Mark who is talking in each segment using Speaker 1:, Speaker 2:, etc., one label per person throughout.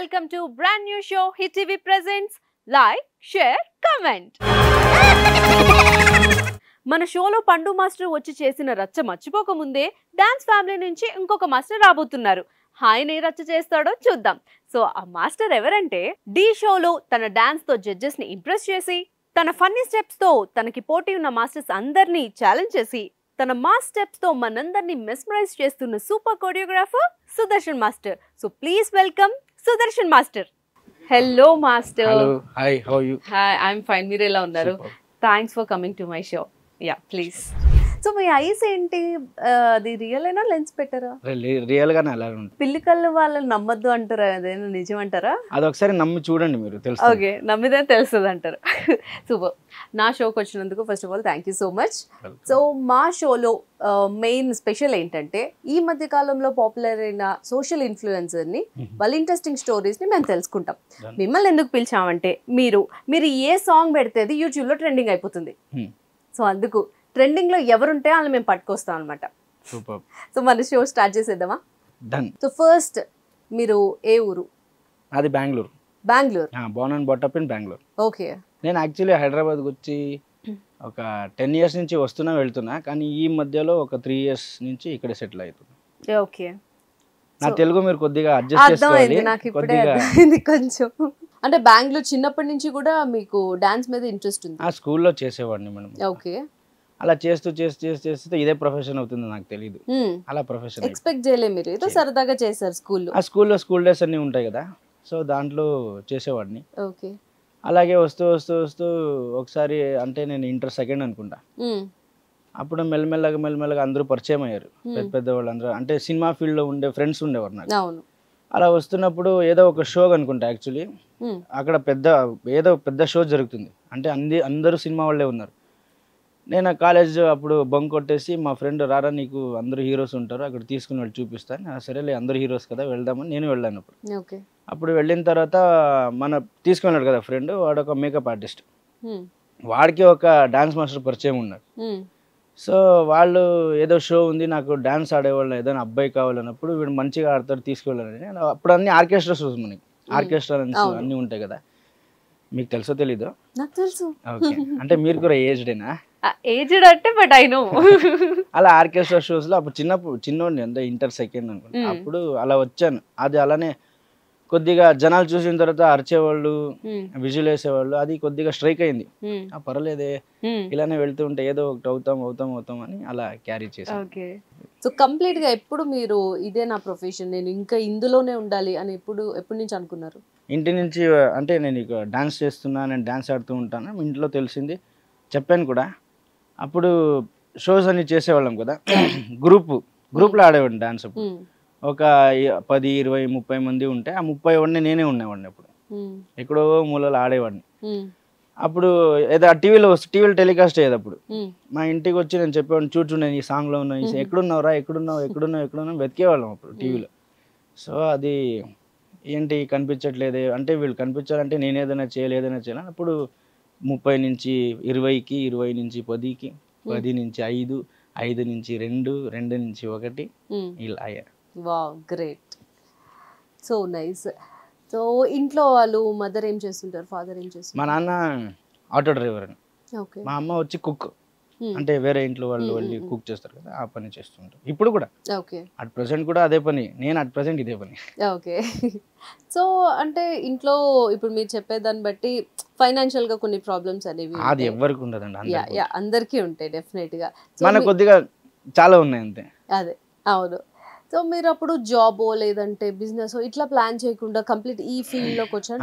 Speaker 1: Welcome to brand new show Hit TV presents Like, Share, Comment. మన షోలో పండు master వచ్చి చేసిన రచ్చ మర్చిపోకముందే డాన్స్ ఫ్యామిలీ నుంచి ఇంకొక మాస్టర్ రాబోతున్నారు. ఆయన ఏ రచ్చ చేస్తాడో చూద్దాం. సో ఆ మాస్టర్ ఎవరంటే డి షోలో తన డాన్స్ తో జడ్జెస్ ని ఇంప్రెస్ చేసి తన ఫన్నీ స్టెప్స్ తో తనకి పోటీ ఉన్న మాస్టర్స్ అందరినీ ఛాలెంజ్ చేసి తన మాస్ స్టెప్స్ తో మనందరినీ మెస్మరైజ్ చేస్తున్న super choreographer Sudarshan master. So please welcome Sudarshan master. Hello master.
Speaker 2: Hello, hi, how are you?
Speaker 1: Hi, I'm fine. మీరు ఎలా ఉన్నారు? Thanks for coming to my show. Ya please. So మీ ఐస్ ఏంటి, అది రియల్ అయినా లెన్స్ పెట్టారా?
Speaker 2: రియల్ గానే అలా ఉంటుంది.
Speaker 1: పిల్లి కళ్ళు వాళ్ళని నమ్మద్దు అంటారా, అదేనా నిజం అంటారా?
Speaker 2: అది ఒకసారి నమ్మి చూడండి, మీరు తెలుసు.
Speaker 1: ఓకే, నమ్మిదే తెలుస్తుంది అంటారు. సూపర్. నా షోకి వచ్చినందుకు first of all thank you so much. So మా షోలో మెయిన్ స్పెషల్ ఏంటంటే ఈ మధ్య కాలంలో పాపులర్ అయిన సోషల్ ఇన్ఫ్లుయెన్సర్ని వాళ్ళ ఇంట్రెస్టింగ్ స్టోరీస్ని మేము తెలుసుకుంటాం. మిమ్మల్ని ఎందుకు పిలిచామంటే మీరు ఏ సాంగ్ పెడితే అది యూట్యూబ్లో ట్రెండింగ్ అయిపోతుంది. సో అందుకు ట్రెండింగ్ లో ఎవరుంటే వాళ్ళని మేము పట్టుకొస్తాం అనమాట. సో మన షో స్టార్ట్ చేసేద్దామా?
Speaker 2: డన్.
Speaker 1: సో ఫస్ట్ మీరు ఏ ఊరు?
Speaker 2: అది Bengaluru.
Speaker 1: Bengaluru.
Speaker 2: Born and brought up in Bengaluru.
Speaker 1: Okay.
Speaker 2: నేను యాక్చువల్లీ హైదరాబాద్కి వచ్చి ఒక 10 years నుంచి వెళ్తున్నా, కానీ ఈ మధ్యలో ఒక 3 years నుంచి ఇక్కడ సెటిల్ అవుతున్నా.
Speaker 1: ఓకే.
Speaker 2: నా తెలుగు మీరు కొద్దిగా అడ్జస్ట్ చేసుకోవాలి.
Speaker 1: నాకు ఇప్పుడే కొంచెం అంటే బెంగళూరు చిన్నప్పటి నుంచి కూడా మీకు డాన్స్ మీద ఇంట్రెస్ట్ ఉంది?
Speaker 2: ఆ స్కూల్లో చేసేవాడిని మనం.
Speaker 1: ఓకే.
Speaker 2: అలా చేస్తూ ఇదే ప్రొఫెషన్ అవుతుంది నాకు తెలియదు. అలా ప్రొఫెషన్
Speaker 1: ఎక్స్పెక్ట్ చేయలేదు మీరు, ఏదో సరదాగా చేశారు స్కూల్లో.
Speaker 2: ఆ స్కూల్ డేస్ అన్ని ఉంటాయి కదా, సో దాంట్లో చేసేవాడిని.
Speaker 1: ఓకే.
Speaker 2: అలాగే వస్తూ ఒకసారి అంటే నేను ఇంటర్ సెకండ్ అనుకుంటా, అప్పుడు మెల్లమెల్లగా అందరూ పరిచయం అయ్యారు. పెద్ద వాళ్ళు అందరూ అంటే సినిమా ఫీల్డ్ లో ఉండే ఫ్రెండ్స్ ఉండేవారు నాకు. అలా వస్తున్నప్పుడు ఏదో ఒక షో అనుకుంటా, యాక్చువల్లీ అక్కడ పెద్ద షో జరుగుతుంది. అంటే అందరూ సినిమా వాళ్ళే ఉన్నారు. నేను కాలేజ్ అప్పుడు బంక్ కొట్టేసి మా ఫ్రెండ్ రారా నీకు అందరూ హీరోస్ ఉంటారు అక్కడ తీసుకుని వెళ్ళి చూపిస్తాను. సరేలే అందరూ హీరోస్ కదా వెళ్దామని నేను వెళ్ళాను. అప్పుడు వెళ్ళిన తర్వాత మన తీసుకున్నాడు కదా ఫ్రెండ్, వాడు ఒక మేకప్ ఆర్టిస్ట్, వాడికి ఒక డాన్స్ మాస్టర్ పరిచయం ఉన్నారు. సో వాళ్ళు ఏదో షో ఉంది, నాకు డాన్స్ ఆడేవాళ్ళు ఏదైనా అబ్బాయి కావాలన్నప్పుడు వీడు మంచిగా ఆడతాడు తీసుకువెళ్ళాలని. అప్పుడు అన్ని ఆర్కెస్ట్రా షోస్, మనకి ఆర్కెస్ట్రా అన్నీ ఉంటాయి కదా, మీకు తెలుసో తెలీదు?
Speaker 1: నాకు తెలుసు.
Speaker 2: ఓకే, అంటే మీరు కూడా ఏజ్డేనా?
Speaker 1: ఏజ్డ్ అంటే బట్ ఐ నో.
Speaker 2: అలా ఆర్కెస్ట్రా షోస్ లో అప్పుడు చిన్నోడిని అంటే ఇంటర్ సెకండ్ అనుకుంటా, అప్పుడు అలా వచ్చాను. అది అలానే కొద్దిగా జనాలు చూసిన తర్వాత అరిచేవాళ్ళు, విజువల్ వేసేవాళ్ళు, అది కొద్దిగా స్ట్రైక్ అయింది. పర్లేదే ఇలానే వెళ్తూ ఉంటే ఏదో ఒకటి అవుతాం అని అలా క్యారీ చేశాను.
Speaker 1: సో కంప్లీట్ గా ఎప్పుడు మీరు ఇదే నా ప్రొఫెషన్, నేను ఇంకా ఇందులోనే ఉండాలి అని ఎప్పటి నుంచి అనుకున్నారు?
Speaker 2: ఇంటి నుంచి అంటే నేను ఇక డాన్స్ చేస్తున్నా, నేను డాన్స్ ఆడుతూ ఉంటాను. ఇంట్లో తెలిసింది, చెప్పాను కూడా. అప్పుడు షోస్ అన్ని చేసేవాళ్ళం కదా, గ్రూప్లో ఆడేవాడిని డాన్స్. అప్పుడు ఒక 10, 20, 30 మంది ఉంటే ఆ 30 నేనే ఉండేవాడిని. అప్పుడు ఎక్కడో మూలలో ఆడేవాడిని. అప్పుడు ఏదో టీవీలో టెలికాస్ట్ అయ్యేది. అప్పుడు మా ఇంటికి వచ్చి నేను చెప్పేవాడిని, చూడు నేను ఈ సాంగ్లో ఉన్నా, ఎక్కడున్నావు వెతికేవాళ్ళం అప్పుడు టీవీలో. సో అది ఏంటి కనిపించట్లేదే అంటే, వీళ్ళు కనిపించాలంటే నేను ఏదైనా చేయాలి. అప్పుడు 30 నుంచి 20కి, 20 నుంచి 10కి, 10 నుంచి 5, 5 నుంచి 2, 2 నుంచి 1 ఇలా అయ్యారు.
Speaker 1: Wow, great, so nice. So ఇంట్లో వాళ్ళు మదర్ ఏం చేస్తుంటారు, ఫాదర్ ఏం చేస్తుంటారు?
Speaker 2: మా నాన్న ఆటో డ్రైవర్ అని, మా అమ్మ వచ్చి కుక్, అంటే వేరే ఇంట్లో వాళ్ళు వెళ్ళి కుక్ చేస్తారు కదా, ఆ పని చేస్తుంటారు ఇప్పుడు కూడా. అట్ ప్రెసెంట్ కూడా అదే పని, నేను అట్ ప్రెసెంట్ ఇదే పని.
Speaker 1: ఓకే. సో అంటే ఇంట్లో ఇప్పుడు మీరు చెప్పేదాన్ని బట్టి ఫైనాన్షియల్ గా కొన్ని ప్రాబ్లమ్స్ అనేవి
Speaker 2: అది ఎవరికి ఉండదండి,
Speaker 1: అందరికీ ఉంటాయి డెఫినెట్ గా.
Speaker 2: మన కొద్దిగా చాలా ఉన్నాయి అంతే.
Speaker 1: అదే, అవును. సో మీరు అప్పుడు జాబో లేదంటే బిజినెస్ ఇట్లా ప్లాన్ చేయకుండా కంప్లీట్ ఈ ఫీల్డ్ లోకి వచ్చారు?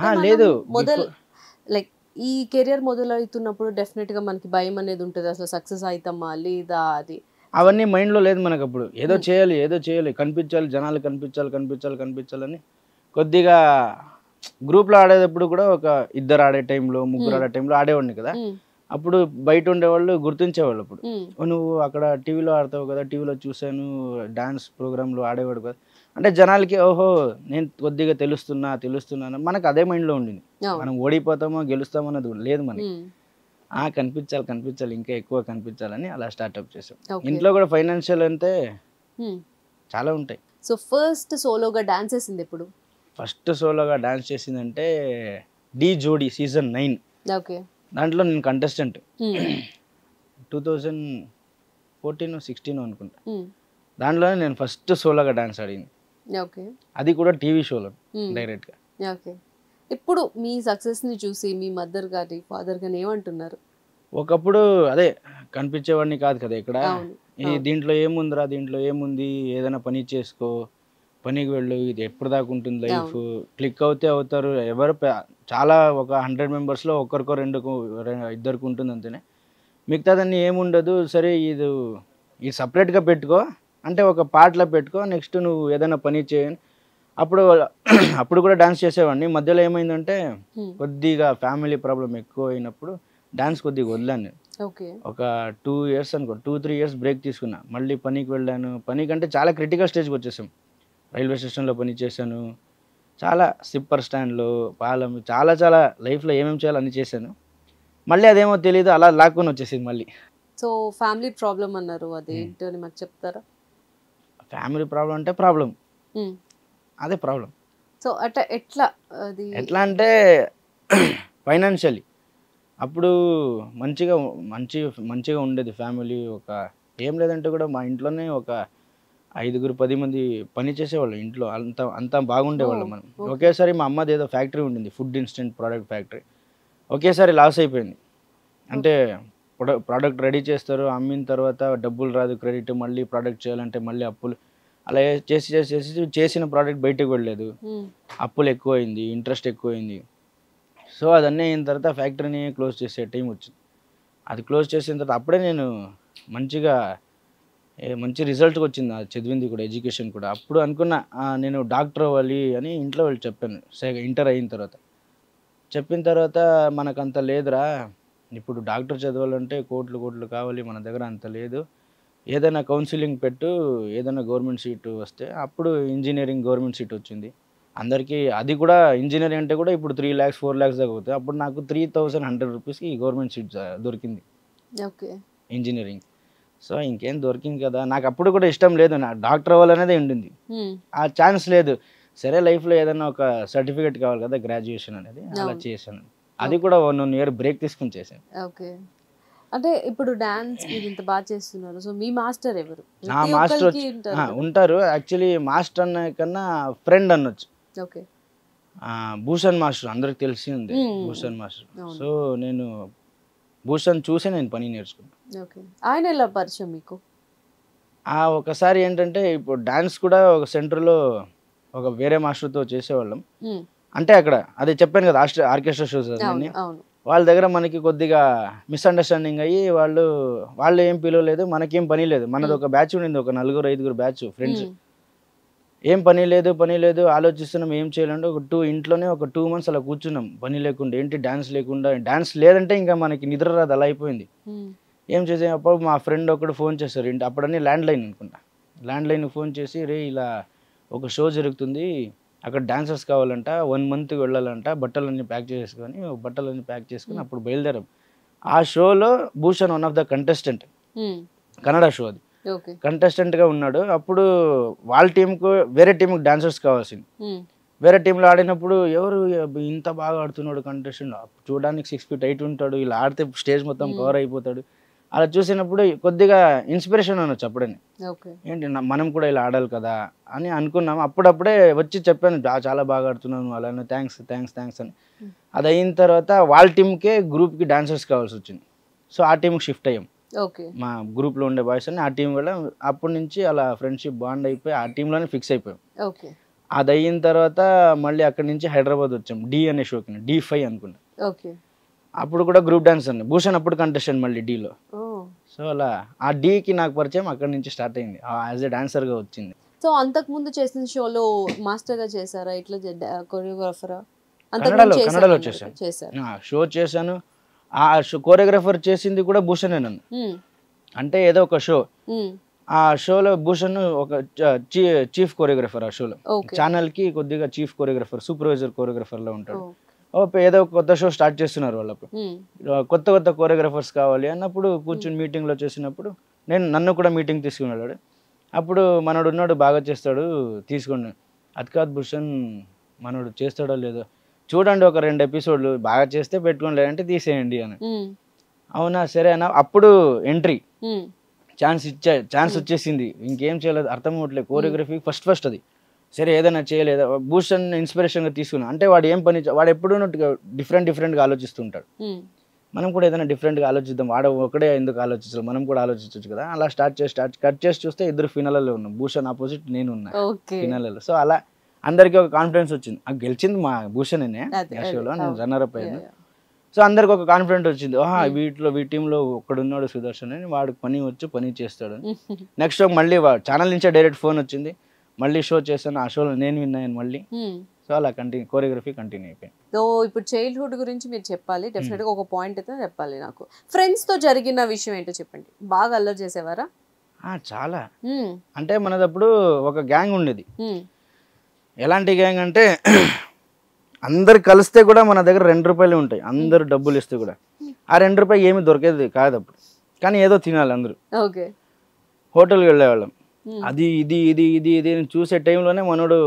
Speaker 1: లైక్ ఈ కెరియర్ మొదలవుతున్నప్పుడు డెఫినెట్ గా మనకి భయం అనేది ఉంటుంది, అసలు సక్సెస్ అవుతామా లేదా అది.
Speaker 2: అవన్నీ మైండ్ లో లేదు మనకు. అప్పుడు ఏదో చేయాలి, కనిపించాలి, జనాలు కనిపించాలని కొద్దిగా గ్రూప్ లో ఆడేటప్పుడు కూడా ఒక 2 ఆడే టైంలో, 3 ఆడే టైంలో ఆడేవాడిని కదా. అప్పుడు బయట ఉండేవాళ్ళు గుర్తించేవాళ్ళు. అప్పుడు నువ్వు అక్కడ టీవీలో ఆడతావు కదా, టీవీలో చూసాను, డాన్స్ ప్రోగ్రాంలో ఆడేవాడు కదా అంటే జనాలకి ఓహో నేను కొద్దిగా తెలుస్తున్నాను. మనకు అదే మైండ్లో ఉండింది, మనం ఓడిపోతామో గెలుస్తామో అన్నది లేదు మనకి. కనిపించాలి, ఇంకా ఎక్కువ కనిపించాలని అలా స్టార్ట్అప్ చేసాం. ఇంట్లో కూడా ఫైనాన్షియల్ అంటే చాలా ఉంటాయి.
Speaker 1: సో ఫస్ట్ సోలోగా డాన్స్ చేసింది ఎప్పుడు?
Speaker 2: ఫస్ట్ సోలోగా డాన్స్ చేసిందంటే డి జోడీ సీజన్ 9.
Speaker 1: ఓకే.
Speaker 2: దాంట్లో నేను కంటెస్టెంట్ 2014-16 అనుకుంటా. దాంట్లోనే నేను ఫస్ట్ సోలోగా డాన్స్ ఆడింది.
Speaker 1: ఓకే.
Speaker 2: అది కూడా టీవీ షోలో డైరెక్ట్గా.
Speaker 1: ఓకే. ఇప్పుడు మీ సక్సెస్ని చూసి మీ మదర్ గారి ఫాదర్ గాని ఏమంటున్నారు?
Speaker 2: ఒకప్పుడు అదే కనిపించేవాడిని కాదు కదా ఇక్కడ.
Speaker 1: అవును.
Speaker 2: ఈ దీంట్లో ఏముందిరా, దీంట్లో ఏముంది, ఏదైనా పని చేసుకో, పనికి వెళ్ళు, ఇది ఎప్పుడు దాకా ఉంటుంది లైఫ్, క్లిక్ అవుతే అవుతారు, ఎవరు చాలా ఒక 100 మెంబర్స్లో ఒక్కరికో ఇద్దరికి ఉంటుంది అంతేనే, మిగతాదన్నీ ఏముండదు. సరే ఇది సపరేట్గా పెట్టుకో అంటే ఒక పాటలో పెట్టుకో, నెక్స్ట్ నువ్వు ఏదైనా పని చేయని. అప్పుడు కూడా డాన్స్ చేసేవాడిని. మధ్యలో ఏమైందంటే కొద్దిగా ఫ్యామిలీ ప్రాబ్లం ఎక్కువ అయినప్పుడు డాన్స్ కొద్దిగా వదిలాను. ఒక 2 ఇయర్స్ అనుకో, 2-3 ఇయర్స్ బ్రేక్ తీసుకున్నా. మళ్ళీ పనికి వెళ్ళాను. పనికంటే చాలా క్రిటికల్ స్టేజ్కి వచ్చేసాం. రైల్వే స్టేషన్లో పని చేశాను, చాలా సిప్పర్ స్టాండ్లో, పాలం, చాలా చాలా లైఫ్లో ఏమేమి చేయాలో అన్నీ చేశాను. మళ్ళీ అదేమో తెలియదు, అలా లాక్కొని వచ్చేసింది మళ్ళీ.
Speaker 1: సో ఫ్యామిలీ ప్రాబ్లం అన్నారు, అదేంటో అని మాకు చెప్తారా?
Speaker 2: ఫ్యామిలీ ప్రాబ్లం అంటే ప్రాబ్లం, అదే ప్రాబ్లం.
Speaker 1: సో అట్లా ఎట్లా
Speaker 2: అంటే ఫైనాన్షియలీ అప్పుడు మంచిగా ఉండేది ఫ్యామిలీ. ఏం లేదంటే కూడా మా ఇంట్లోనే ఒక 5-10 మంది పని చేసేవాళ్ళు ఇంట్లో. అంతా బాగుండేవాళ్ళు మనం. ఒకేసారి మా అమ్మది ఏదో ఫ్యాక్టరీ ఉండింది, ఫుడ్ ఇన్స్టెంట్ ప్రోడక్ట్ ఫ్యాక్టరీ. ఒకేసారి లాస్ అయిపోయింది. అంటే ప్రోడక్ట్ రెడీ చేస్తారు, అమ్మిన తర్వాత డబ్బులు రాదు, క్రెడిట్, మళ్ళీ ప్రోడక్ట్ చేయాలంటే మళ్ళీ అప్పులు, అలా చేసిన ప్రోడక్ట్ బయటకు వెళ్ళలేదు, అప్పులు ఎక్కువైంది, ఇంట్రెస్ట్ ఎక్కువైంది. సో అదన్నీ అయిన తర్వాత ఫ్యాక్టరీని క్లోజ్ చేసే టైం వచ్చింది. అది క్లోజ్ చేసిన తర్వాత అప్పుడే నేను మంచి రిజల్ట్కి వచ్చింది అది చదివింది కూడా, ఎడ్యుకేషన్ కూడా. అప్పుడు అనుకున్నా నేను డాక్టర్ అవ్వాలి అని ఇంట్లో వాళ్ళు చెప్పాను. ఇంటర్ అయిన తర్వాత చెప్పిన తర్వాత మనకంత లేదురా, ఇప్పుడు డాక్టర్ చదవాలంటే కోట్లు కావాలి, మన దగ్గర అంత లేదు, ఏదైనా కౌన్సిలింగ్ పెట్టు, ఏదైనా గవర్నమెంట్ సీటు వస్తే. అప్పుడు ఇంజనీరింగ్ గవర్నమెంట్ సీట్ వచ్చింది అందరికీ. అది కూడా ఇంజనీరింగ్ అంటే కూడా ఇప్పుడు 3 lakhs 4 lakhs దాకా అవుతాయి. అప్పుడు నాకు 3100 రూపీస్కి గవర్నమెంట్ సీట్ దొరికింది ఇంజనీరింగ్. సో ఇంకేం దొరికింది కదా, నాకు అప్పుడు కూడా ఇష్టం లేదు, నా డాక్టర్ అవ్వాలనేది ఉండింది, ఆ ఛాన్స్ లేదు. సరే లైఫ్లో ఏదైనా ఒక సర్టిఫికేట్ కావాలి కదా, గ్రాడ్యుయేషన్ అనేది, అలా చేశాను. అది కూడా 1 year బ్రేక్ తీసుకుని చేశాను.
Speaker 1: ఓకే. అంటే ఇప్పుడు డాన్స్ మీరు ఇంత బాగా చేస్తున్నారు, సో మీ మాస్టర్ ఎవరు?
Speaker 2: నా మాస్టర్ ఉంటారు. యాక్చువల్లీ మాస్టర్ అన్న కన్నా ఫ్రెండ్ అనొచ్చు.
Speaker 1: ఓకే.
Speaker 2: భూషణ్ మాస్టర్ అందరికి తెలిసింది, భూషణ్ మాస్టర్. సో నేను భూషణ్ చూసే నేను పని నేర్చుకున్నాను.
Speaker 1: ఓకే. ఆయన ఎలా పరిచయం మీకు?
Speaker 2: ఒకసారి ఏంటంటే ఇప్పుడు డాన్స్ కూడా ఒక సెంటర్లో ఒక వేరే మాస్టర్తో చేసేవాళ్ళం. అంటే అక్కడ అదే చెప్పాను కదా, ఆర్కెస్ట్రా షోస్ అన్నీ, వాళ్ళ దగ్గర మనకి కొద్దిగా మిస్అండర్స్టాండింగ్ అయ్యి వాళ్ళు ఏం పిలవలేదు, మనకేం పని లేదు. మనది ఒక బ్యాచ్ ఉండింది, ఒక 4-5 బ్యాచ్ ఫ్రెండ్స్. ఏం పని లేదు, ఆలోచిస్తున్నాం ఏం చేయాలంటే ఇంట్లోనే ఒక 2 months అలా కూర్చున్నాం పని లేకుండా. ఏంటి డాన్స్ లేకుండా, డాన్స్ లేదంటే ఇంకా మనకి నిద్ర రాదు, అలా అయిపోయింది. ఏం చేసాం, అప్పుడు మా ఫ్రెండ్ ఒకడు ఫోన్ చేశారు, అప్పుడన్నీ ల్యాండ్లైన్ అనుకుంటా, ల్యాండ్లైన్కి ఫోన్ చేసి, రే ఇలా ఒక షో జరుగుతుంది, అక్కడ డాన్సర్స్ కావాలంట, 1 month వెళ్ళాలంట, బట్టలన్నీ ప్యాక్ చేసుకొని అప్పుడు బయలుదేరాం. ఆ షోలో Bhushan one of the contestant, Kannada show అది, కంటెస్టెంట్గా ఉన్నాడు. అప్పుడు వాళ్ళ టీంకు వేరే టీంకి డాన్సర్స్ కావాల్సింది. వేరే టీంలో ఆడినప్పుడు ఎవరు ఇంత బాగా ఆడుతున్నాడు కంటెస్టెంట్, చూడడానికి 6 feet height ఉంటాడు, ఇలా ఆడితే స్టేజ్ మొత్తం కవర్ అయిపోతాడు. అలా చూసినప్పుడు కొద్దిగా ఇన్స్పిరేషన్ అనొచ్చు. అప్పుడని ఏంటి మనం కూడా ఇలా ఆడాలి కదా అని అనుకున్నాం. అప్పుడప్పుడే వచ్చి చెప్పాను, చాలా బాగా ఆడుతున్నాను, అలానే థ్యాంక్స్ అని. అది అయిన తర్వాత వాళ్ళ టీంకే గ్రూప్కి డాన్సర్స్ కావాల్సి వచ్చింది. సో ఆ టీంకి షిఫ్ట్ అయ్యాం. మా గ్రూప్లో ఉండే బాయ్స్ అని ఆ టీం వల్ల అప్పటి నుంచి అలా ఫ్రెండ్షిప్ బాండ్ అయిపోయి ఆ టీంలోనే ఫిక్స్ అయిపోయాం. అది అయిన తర్వాత మళ్ళీ అక్కడి నుంచి హైదరాబాద్ వచ్చాం, డి అనే షోకి, D5 అనుకున్నా. అప్పుడు కూడా గ్రూప్ డాన్స్ అండి. భూషణ్ అప్పుడు కంటెస్టెంట్ మళ్ళీ డీలో. సో అలా ఆ డీకి నాకు పరిచయం అక్కడి నుంచి స్టార్ట్ అయింది, యాజ్ ఎ డాన్సర్గా వచ్చింది.
Speaker 1: సో అంతకు ముందు చేసిన షోలో మాస్టర్గా చేశారా, ఇట్లా కొరియోగ్రాఫరా?
Speaker 2: కన్నడలో చేశాను, షో చేశాను. ఆ కోరియోగ్రాఫర్ చేసింది కూడా భూషణే నన్ను. అంటే ఏదో ఒక షో, ఆ షోలో భూషణ్ ఒక చీఫ్ కోరియోగ్రాఫర్. ఆ షోలో ఛానల్కి కొద్దిగా చీఫ్ కోరియోగ్రాఫర్, సూపర్వైజర్ కోరియోగ్రాఫర్లో ఉంటాడు. ఏదో కొత్త షో స్టార్ట్ చేస్తున్నారు వాళ్ళప్పుడు, కొత్త కోరియోగ్రాఫర్స్ కావాలి అన్నప్పుడు కూర్చుని మీటింగ్లో చేసినప్పుడు నన్ను కూడా మీటింగ్ తీసుకుని వెళ్ళాడు. అప్పుడు మనోడు ఉన్నాడు, బాగా చేస్తాడు, తీసుకోండి. అది కాదు భూషణ్, మనోడు చేస్తాడో లేదో చూడండి, ఒక 2 ఎపిసోడ్లు బాగా చేస్తే పెట్టుకోండి, లేదంటే తీసేయండి అని. అవునా సరే అన్న. అప్పుడు ఎంట్రీ ఛాన్స్ వచ్చేసింది, ఇంకేం చేయలేదు, అర్థం అవ్వట్లేదు. కోరియోగ్రఫీ ఫస్ట్ అది సరే ఏదైనా చేయలేదా, భూషణ్ ఇన్స్పిరేషన్గా తీసుకున్నా. అంటే వాడు ఏం పని, వాడు ఎప్పుడూ డిఫరెంట్గా ఆలోచిస్తుంటాడు. మనం కూడా ఏదైనా డిఫరెంట్గా ఆలోచిద్దాం, వాడు ఒకడే ఎందుకు ఆలోచించాలి, మనం కూడా ఆలోచించవచ్చు కదా. అలా కట్ చేసి చూస్తే ఇద్దరు ఫినాలలో ఉన్నాం, భూషణ్ ఆపోజిట్ నేను ఉన్నా ఫినాలలో. సో అలా అందరికీ ఒక కాన్ఫిడెన్స్ వచ్చింది. గెలిచింది మా భూషణనే షోలో, నేను రన్నర్ అప్ అయ్యాను. సో అందరికి ఒక కాన్ఫిడెంట్ వచ్చింది, వీటి టీంలో ఒక్కడున్నాడు సుదర్శన్ అని, వాడికి పని చేస్తాడు. నెక్స్ట్ మళ్ళీ ఛానల్ నుంచే డైరెక్ట్ ఫోన్ వచ్చింది, మళ్ళీ షో చేశాను, ఆ షోలో నేను విన్నాను మళ్ళీ. సో అలా కోరియోగ్రఫీ కంటిన్యూ అయిపోయింది.
Speaker 1: సో ఇప్పుడు చైల్డ్హుడ్ గురించి మీరు చెప్పాలి, డెఫినెట్గా ఒక పాయింట్ అయితే చెప్పాలి నాకు. ఫ్రెండ్స్తో జరిగిన విషయం ఏంటో చెప్పండి. బాగా అల్లరి చేసేవారా?
Speaker 2: చాలా. అంటే మనదప్పుడు ఒక గ్యాంగ్ ఉండేది. ఎలాంటి గ్యాంగ్ అంటే అందరు కలిస్తే కూడా మన దగ్గర 2 రూపాయలు ఉంటాయి, అందరు డబ్బులు ఇస్తే కూడా. ఆ 2 రూపాయలు ఏమి దొరికేది కాదు అప్పుడు, కానీ ఏదో తినాలి అందరూ. హోటల్కి వెళ్ళేవాళ్ళం, అది ఇది ఇది ఇది ఇది చూసే టైంలోనే మనోడు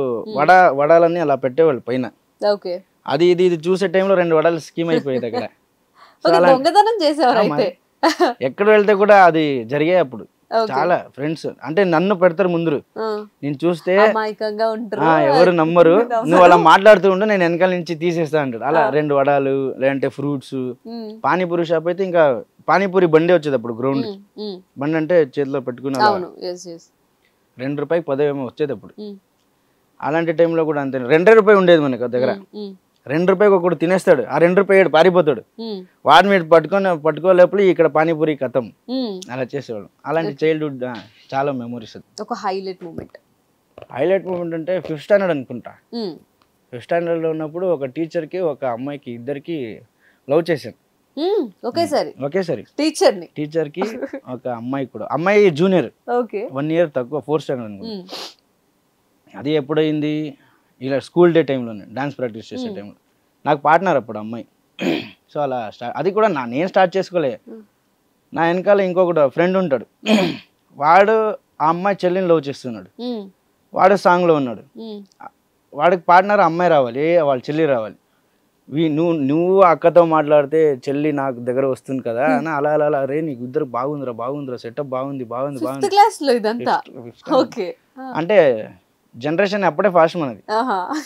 Speaker 2: వడాలన్నీ అలా పెట్టేవాళ్ళు పైన. అది ఇది ఇది చూసే టైంలో 2 వడాలు స్కీమ్ అయిపోయేది అక్కడ. ఎక్కడ వెళ్తే కూడా అది జరిగాయి అప్పుడు. చాలా ఫ్రెండ్స్ అంటే నన్ను పెడతారు ముందు, నేను చూస్తే ఎవరు నమ్మరు, నువ్వు అలా మాట్లాడుతూ ఉంటే నేను వెనకాల నుంచి తీసేస్తా అంటాడు. అలా 2 వడాలు, లేదంటే ఫ్రూట్స్. పానీపూరి షాప్ అయితే ఇంకా పానీపూరి బండి వచ్చేది అప్పుడు, గ్రౌండ్ బండి అంటే చేతిలో పెట్టుకుని 2 రూపాయకి 10 ఏమో వచ్చేది అప్పుడు. అలాంటి టైంలో కూడా అంతే, 2 రూపాయలు ఉండేది మనకు దగ్గర. 2 రూపాయకి ఒకడు తినేస్తాడు, ఆ 2 రూపాయలు పారిపోతాడు, వాడిని మీరు పట్టుకోలేప్పుడు ఇక్కడ పానీపూరి కథం. అలా చేసేవాడు. అలాంటి చైల్డ్హుడ్ చాలా మెమోరీస్. ఒక హైలైట్ మూమెంట్ అంటే 5th స్టాండర్డ్ అనుకుంటా. 5th స్టాండర్డ్ లో ఉన్నప్పుడు ఒక టీచర్కి ఒక అమ్మాయికి ఇద్దరికి లవ్ చేశాను ఒకేసారి. టీచర్కి ఒక అమ్మాయి కూడా, అమ్మాయి జూనియర్, 1 year తక్కువ, 4th స్టాండర్డ్ అనుకుంటా. అది ఎప్పుడైంది, ఇలా స్కూల్ డే టైంలోనే డాన్స్ ప్రాక్టీస్ చేసే టైంలో నాకు పార్ట్నర్ అప్పుడు అమ్మాయి. సో అలా అది కూడా నేను స్టార్ట్ చేసుకోలే, నా వెనకాల ఇంకొకటి ఫ్రెండ్ ఉంటాడు, వాడు ఆ అమ్మాయి చెల్లిని లవ్ చేస్తున్నాడు, వాడు సాంగ్లో ఉన్నాడు. వాడికి పార్ట్నర్ అమ్మాయి రావాలి, వాళ్ళ చెల్లి రావాలి. నువ్వు అక్కతో మాట్లాడితే చెల్లి నాకు దగ్గర వస్తుంది కదా అని అలా అలా అలా, రే నీకు ఇద్దరు బాగుందిరా సెటప్ బాగుంది. అంటే జనరేషన్ అప్పుడే ఫాస్ట్ మనది,